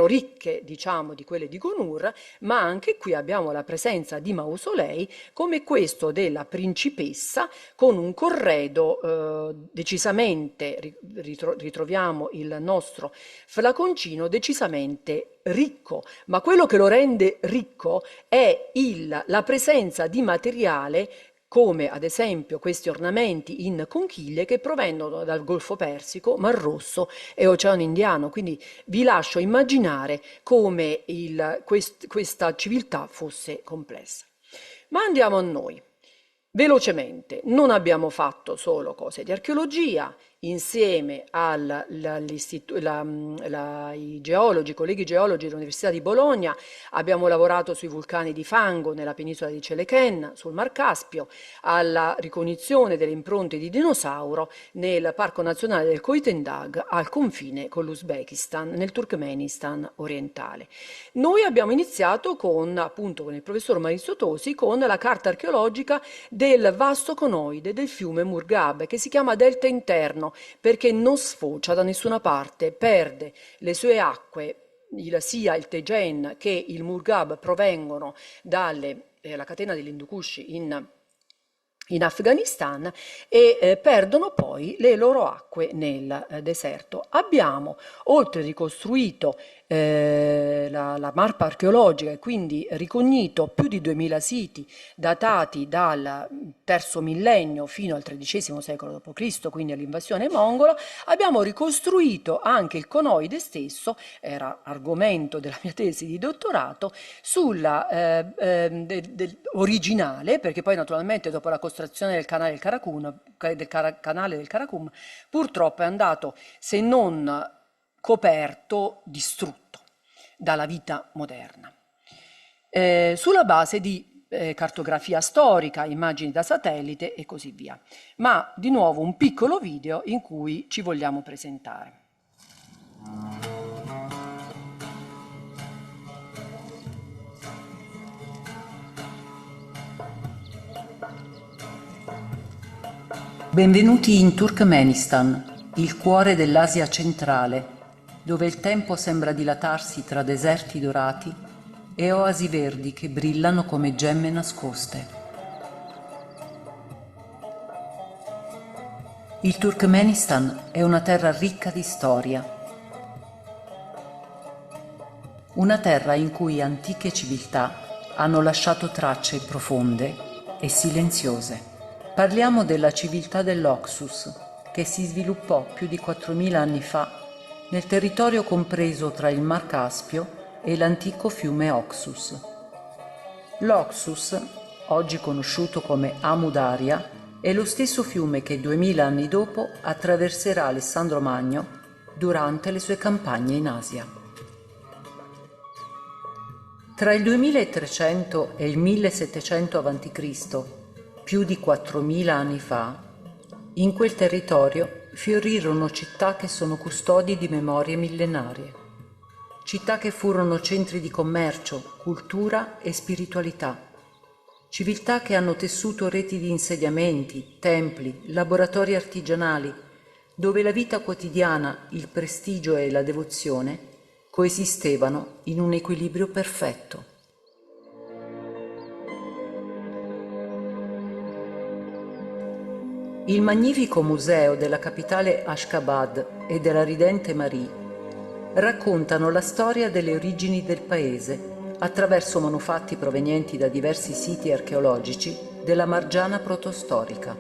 ricche, diciamo, di quelle di Gonur, ma anche qui abbiamo la presenza di mausolei come questo della principessa, con un corredo decisamente, ritroviamo il nostro flaconcino, decisamente ricco, ma quello che lo rende ricco è la presenza di materiale come ad esempio questi ornamenti in conchiglie che provengono dal Golfo Persico, Mar Rosso e Oceano Indiano. Quindi vi lascio immaginare come questa civiltà fosse complessa. Ma andiamo a noi. Velocemente, non abbiamo fatto solo cose di archeologia, insieme ai geologi, colleghi geologi dell'Università di Bologna, abbiamo lavorato sui vulcani di fango nella penisola di Celechen, sul Mar Caspio, alla ricognizione delle impronte di dinosauro nel Parco Nazionale del Koytendag, al confine con l'Uzbekistan, nel Turkmenistan orientale. Noi abbiamo iniziato appunto con il professor Maurizio Tosi, con la carta archeologica del vasto conoide del fiume Murghab, che si chiama delta interno, perché non sfocia da nessuna parte, perde le sue acque, sia il Tegen che il Murghab provengono dalla catena dell'Hindu Kush in Afghanistan e perdono poi le loro acque nel deserto. Abbiamo oltre ricostruito la mappa archeologica e quindi ricognito più di 2000 siti datati dal terzo millennio fino al XIII secolo d.C., quindi all'invasione mongola. Abbiamo ricostruito anche il conoide stesso, era argomento della mia tesi di dottorato, originale, perché poi naturalmente dopo la costruzione del canale del Karakum purtroppo è andato, se non coperto, distrutto dalla vita moderna. Sulla base di cartografia storica, immagini da satellite e così via. Ma di nuovo un piccolo video in cui ci vogliamo presentare. Benvenuti in Turkmenistan, il cuore dell'Asia centrale, dove il tempo sembra dilatarsi tra deserti dorati e oasi verdi che brillano come gemme nascoste. Il Turkmenistan è una terra ricca di storia. Una terra in cui antiche civiltà hanno lasciato tracce profonde e silenziose. Parliamo della civiltà dell'Oxus, che si sviluppò più di 4.000 anni fa nel territorio compreso tra il Mar Caspio e l'antico fiume Oxus. L'Oxus, oggi conosciuto come Amu Daria, è lo stesso fiume che 2000 anni dopo attraverserà Alessandro Magno durante le sue campagne in Asia. Tra il 2300 e il 1700 a.C., più di 4.000 anni fa, in quel territorio fiorirono città che sono custodi di memorie millenarie, città che furono centri di commercio, cultura e spiritualità, civiltà che hanno tessuto reti di insediamenti, templi, laboratori artigianali, dove la vita quotidiana, il prestigio e la devozione coesistevano in un equilibrio perfetto. Il magnifico museo della capitale Ashgabat e della ridente Marie raccontano la storia delle origini del paese attraverso manufatti provenienti da diversi siti archeologici della Margiana protostorica.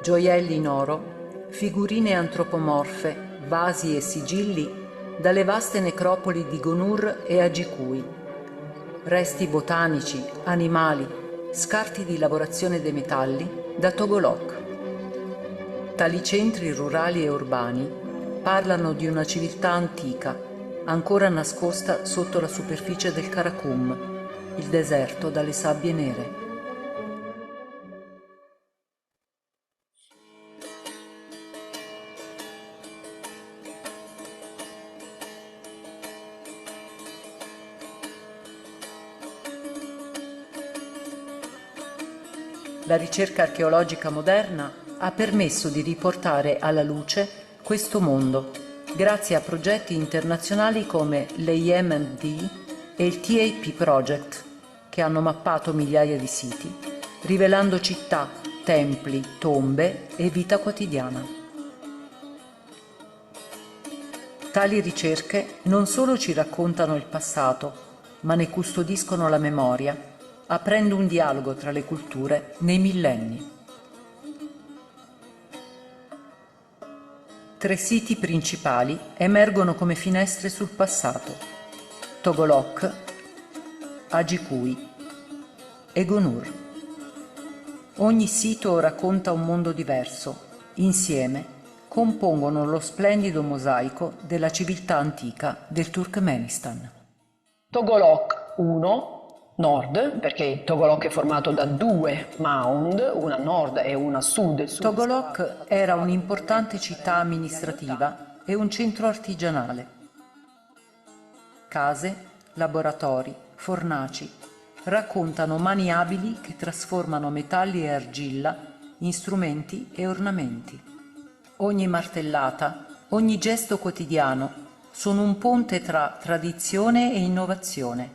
Gioielli in oro, figurine antropomorfe, vasi e sigilli dalle vaste necropoli di Gonur e Agicui, resti botanici, animali, scarti di lavorazione dei metalli da Togolok. Tali centri rurali e urbani parlano di una civiltà antica, ancora nascosta sotto la superficie del Karakum, il deserto dalle sabbie nere. la ricerca archeologica moderna ha permesso di riportare alla luce questo mondo, grazie a progetti internazionali come l'EMD e il TAP Project, che hanno mappato migliaia di siti, rivelando città, templi, tombe e vita quotidiana. Tali ricerche non solo ci raccontano il passato, ma ne custodiscono la memoria, aprendo un dialogo tra le culture nei millenni. 3 siti principali emergono come finestre sul passato: Togolok, Agikui e Gonur. Ogni sito racconta un mondo diverso, insieme compongono lo splendido mosaico della civiltà antica del Turkmenistan. Togolok 1, nord, perché Togolok è formato da 2 mound, una a nord e una a sud. Togolok era un'importante città amministrativa e un centro artigianale. Case, laboratori, fornaci raccontano mani abili che trasformano metalli e argilla in strumenti e ornamenti. Ogni martellata, ogni gesto quotidiano sono un ponte tra tradizione e innovazione.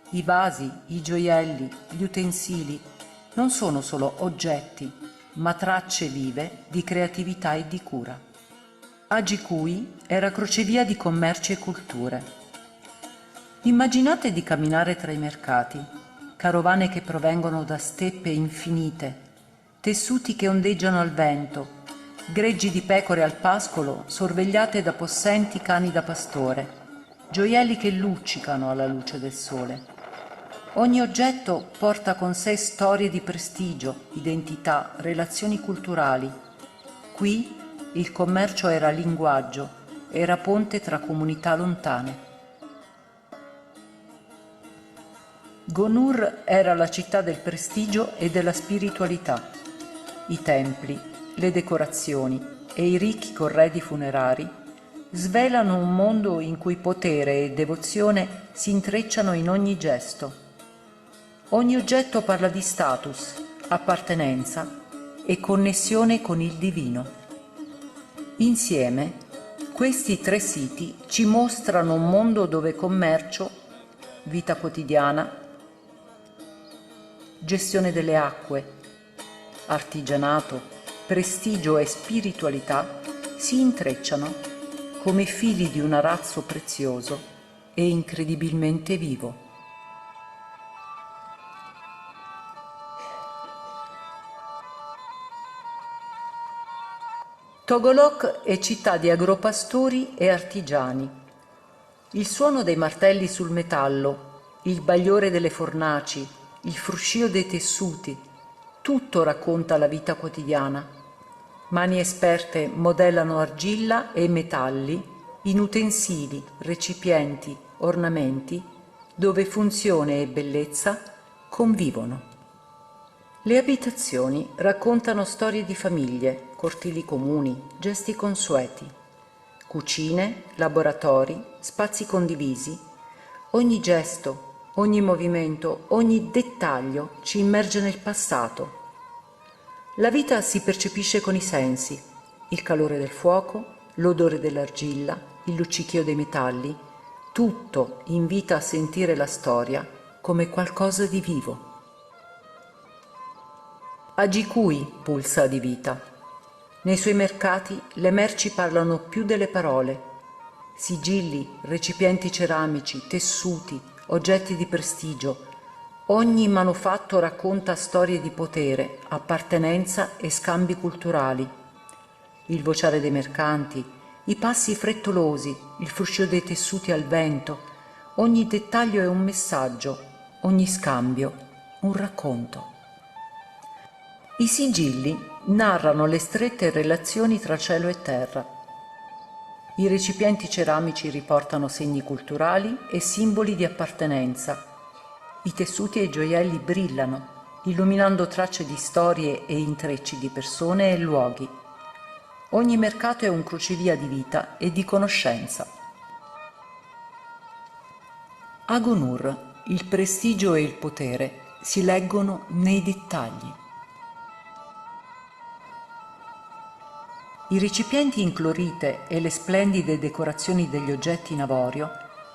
I vasi, i gioielli, gli utensili non sono solo oggetti, ma tracce vive di creatività e di cura. Agikui era crocevia di commerci e culture. Immaginate di camminare tra i mercati, carovane che provengono da steppe infinite, tessuti che ondeggiano al vento, greggi di pecore al pascolo sorvegliate da possenti cani da pastore, gioielli che luccicano alla luce del sole. Ogni oggetto porta con sé storie di prestigio, identità, relazioni culturali. Qui il commercio era linguaggio, era ponte tra comunità lontane. Gonur era la città del prestigio e della spiritualità. I templi, le decorazioni e i ricchi corredi funerari svelano un mondo in cui potere e devozione si intrecciano in ogni gesto. Ogni oggetto parla di status, appartenenza e connessione con il divino. Insieme, questi 3 siti ci mostrano un mondo dove commercio, vita quotidiana, gestione delle acque, artigianato, prestigio e spiritualità si intrecciano come fili di un arazzo prezioso e incredibilmente vivo. Togolok è città di agropastori e artigiani. Il suono dei martelli sul metallo, il bagliore delle fornaci, il fruscio dei tessuti, tutto racconta la vita quotidiana. Mani esperte modellano argilla e metalli in utensili, recipienti, ornamenti, dove funzione e bellezza convivono. Le abitazioni raccontano storie di famiglie, cortili comuni, gesti consueti, cucine, laboratori, spazi condivisi. Ogni gesto, ogni movimento, ogni dettaglio ci immerge nel passato. La vita si percepisce con i sensi: il calore del fuoco, l'odore dell'argilla, il luccichio dei metalli. Tutto invita a sentire la storia come qualcosa di vivo. Agikui pulsa di vita. Nei suoi mercati le merci parlano più delle parole. Sigilli, recipienti ceramici, tessuti, oggetti di prestigio. Ogni manufatto racconta storie di potere, appartenenza e scambi culturali. Il vociare dei mercanti, i passi frettolosi, il fruscio dei tessuti al vento. Ogni dettaglio è un messaggio, ogni scambio un racconto. I sigilli narrano le strette relazioni tra cielo e terra. I recipienti ceramici riportano segni culturali e simboli di appartenenza. I tessuti e i gioielli brillano, illuminando tracce di storie e intrecci di persone e luoghi. Ogni mercato è un crocevia di vita e di conoscenza. A Gonur, il prestigio e il potere si leggono nei dettagli. I recipienti in clorite e le splendide decorazioni degli oggetti in avorio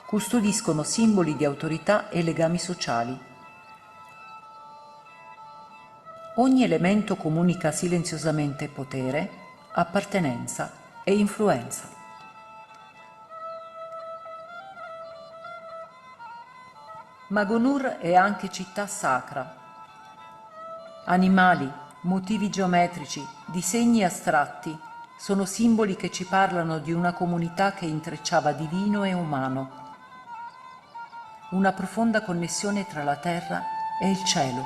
custodiscono simboli di autorità e legami sociali. Ogni elemento comunica silenziosamente potere, appartenenza e influenza. Magonur è anche città sacra. Animali, motivi geometrici, disegni astratti sono simboli che ci parlano di una comunità che intrecciava divino e umano, una profonda connessione tra la terra e il cielo.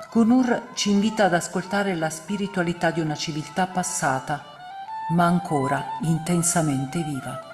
Kunur ci invita ad ascoltare la spiritualità di una civiltà passata, ma ancora intensamente viva.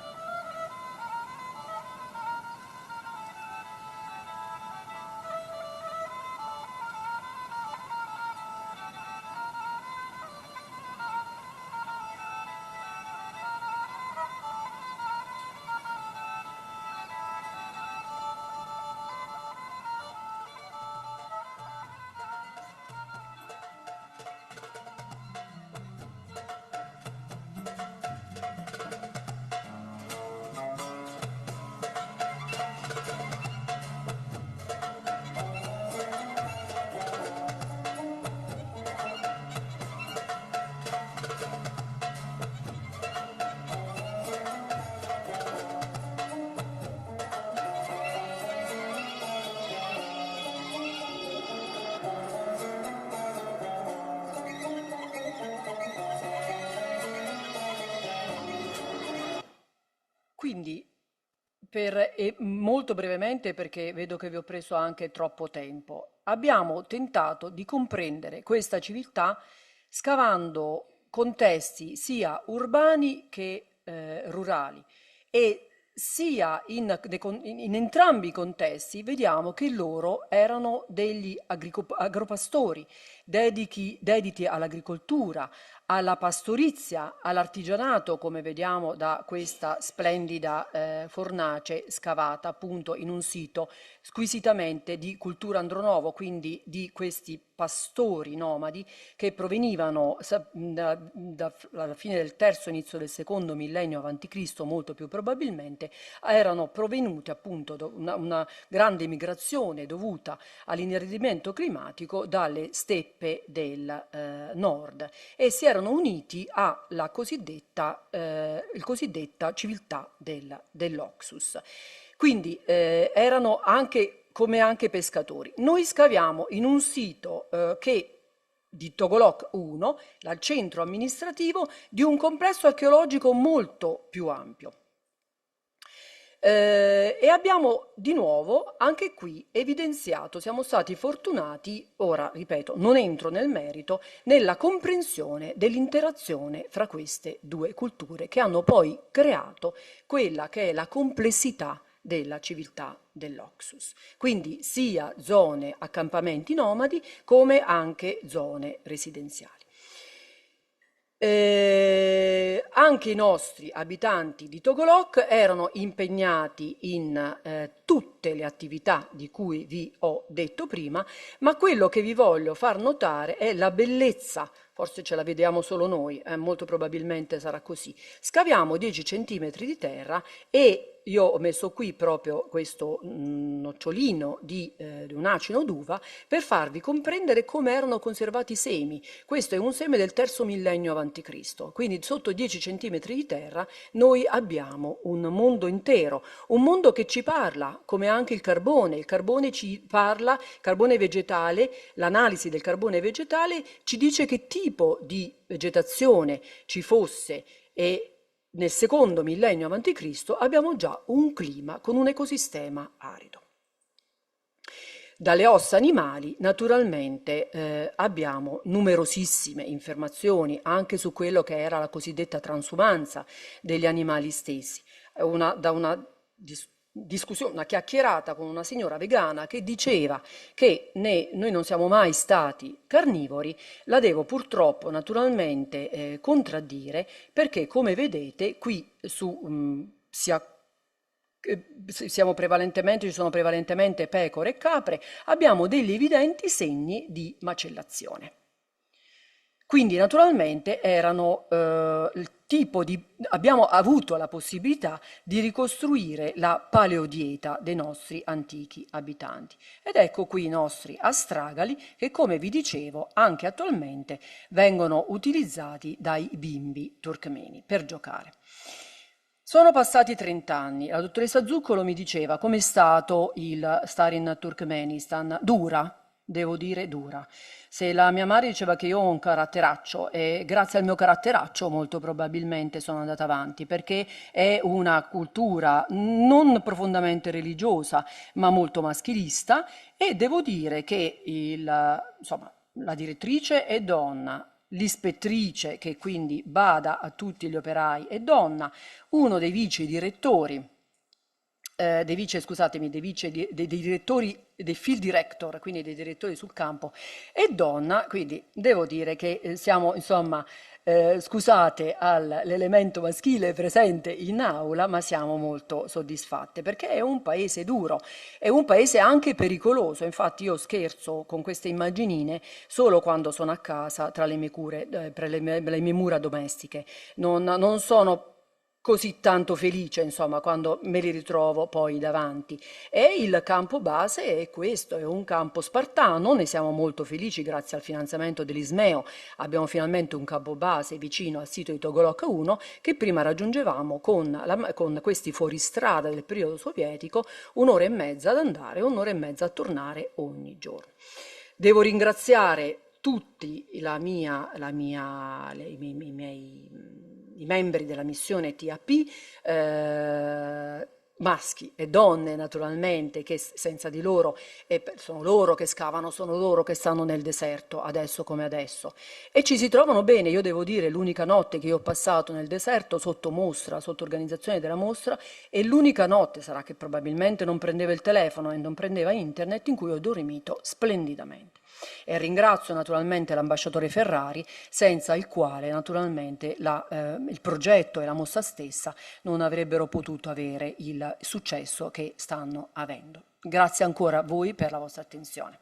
Quindi, molto brevemente, perché vedo che vi ho preso anche troppo tempo, abbiamo tentato di comprendere questa civiltà scavando contesti sia urbani che rurali, e sia in entrambi i contesti vediamo che loro erano degli agropastori, dediti all'agricoltura, alla pastorizia, all'artigianato, come vediamo da questa splendida fornace scavata appunto in un sito squisitamente di cultura Andronovo, quindi di questi pastori nomadi che provenivano dalla fine del terzo, inizio del secondo millennio avanti Cristo, molto più probabilmente, erano provenuti appunto da una grande migrazione dovuta all'ineridimento climatico dalle steppe del nord, e si erano uniti alla cosiddetta civiltà dell'Oxus. Quindi erano anche pescatori. Noi scaviamo in un sito di Togolok 1, al centro amministrativo di un complesso archeologico molto più ampio. E abbiamo di nuovo anche qui evidenziato, siamo stati fortunati, ora ripeto, non entro nel merito, nella comprensione dell'interazione fra queste due culture che hanno poi creato quella che è la complessità della civiltà dell'Oxus. Quindi sia zone accampamenti nomadi come anche zone residenziali. Anche i nostri abitanti di Togolok erano impegnati in tutte le attività di cui vi ho detto prima, ma quello che vi voglio far notare è la bellezza, forse ce la vediamo solo noi, molto probabilmente sarà così. Scaviamo 10 centimetri di terra e io ho messo qui proprio questo nocciolino di un acino d'uva per farvi comprendere come erano conservati i semi. Questo è un seme del terzo millennio avanti Cristo, quindi sotto 10 centimetri di terra noi abbiamo un mondo intero, un mondo che ci parla, come anche il carbone ci parla, carbone vegetale, l'analisi del carbone vegetale ci dice che tipo di vegetazione ci fosse, e nel secondo millennio avanti Cristo abbiamo già un clima con un ecosistema arido. Dalle ossa animali naturalmente abbiamo numerosissime informazioni anche su quello che era la cosiddetta transumanza degli animali stessi. Da una discussione, una chiacchierata con una signora vegana che diceva che noi non siamo mai stati carnivori, la devo purtroppo naturalmente contraddire, perché come vedete qui si ci sono prevalentemente pecore e capre, abbiamo degli evidenti segni di macellazione. Quindi naturalmente abbiamo avuto la possibilità di ricostruire la paleodieta dei nostri antichi abitanti. Ed ecco qui i nostri astragali che, come vi dicevo, anche attualmente vengono utilizzati dai bimbi turkmeni per giocare. Sono passati 30 anni, la dottoressa Zuccolo mi diceva com'è stato il stare in Turkmenistan. Dura, devo dire dura. Se la mia madre diceva che io ho un caratteraccio e grazie al mio caratteraccio molto probabilmente sono andata avanti, perché è una cultura non profondamente religiosa ma molto maschilista, e devo dire che insomma, la direttrice è donna, l'ispettrice, che quindi bada a tutti gli operai, è donna, uno dei vice direttori dei direttori, dei field director, quindi dei direttori sul campo, è donna, quindi devo dire che siamo, insomma, scusate l'elemento maschile presente in aula, ma siamo molto soddisfatte, perché è un paese duro, è un paese anche pericoloso. Infatti io scherzo con queste immaginine solo quando sono a casa tra le mie cure, per le mie mura domestiche. Non sono così tanto felice, insomma, quando me li ritrovo poi davanti. E il campo base è questo, è un campo spartano, ne siamo molto felici grazie al finanziamento dell'Ismeo. Abbiamo finalmente un campo base vicino al sito di Togolok 1 che prima raggiungevamo con questi fuoristrada del periodo sovietico, 1 ora e mezza ad andare, 1 ora e mezza a tornare ogni giorno. Devo ringraziare tutti i membri della missione TAP, maschi e donne naturalmente, che senza di loro, sono loro che scavano, sono loro che stanno nel deserto adesso come adesso, e ci si trovano bene. Io devo dire, l'unica notte che io ho passato nel deserto sotto organizzazione della mostra, è l'unica notte, sarà che probabilmente non prendeva il telefono e non prendeva internet, in cui ho dormito splendidamente. E ringrazio naturalmente l'ambasciatore Ferrari, senza il quale naturalmente il progetto e la mostra stessa non avrebbero potuto avere il successo che stanno avendo. Grazie ancora a voi per la vostra attenzione.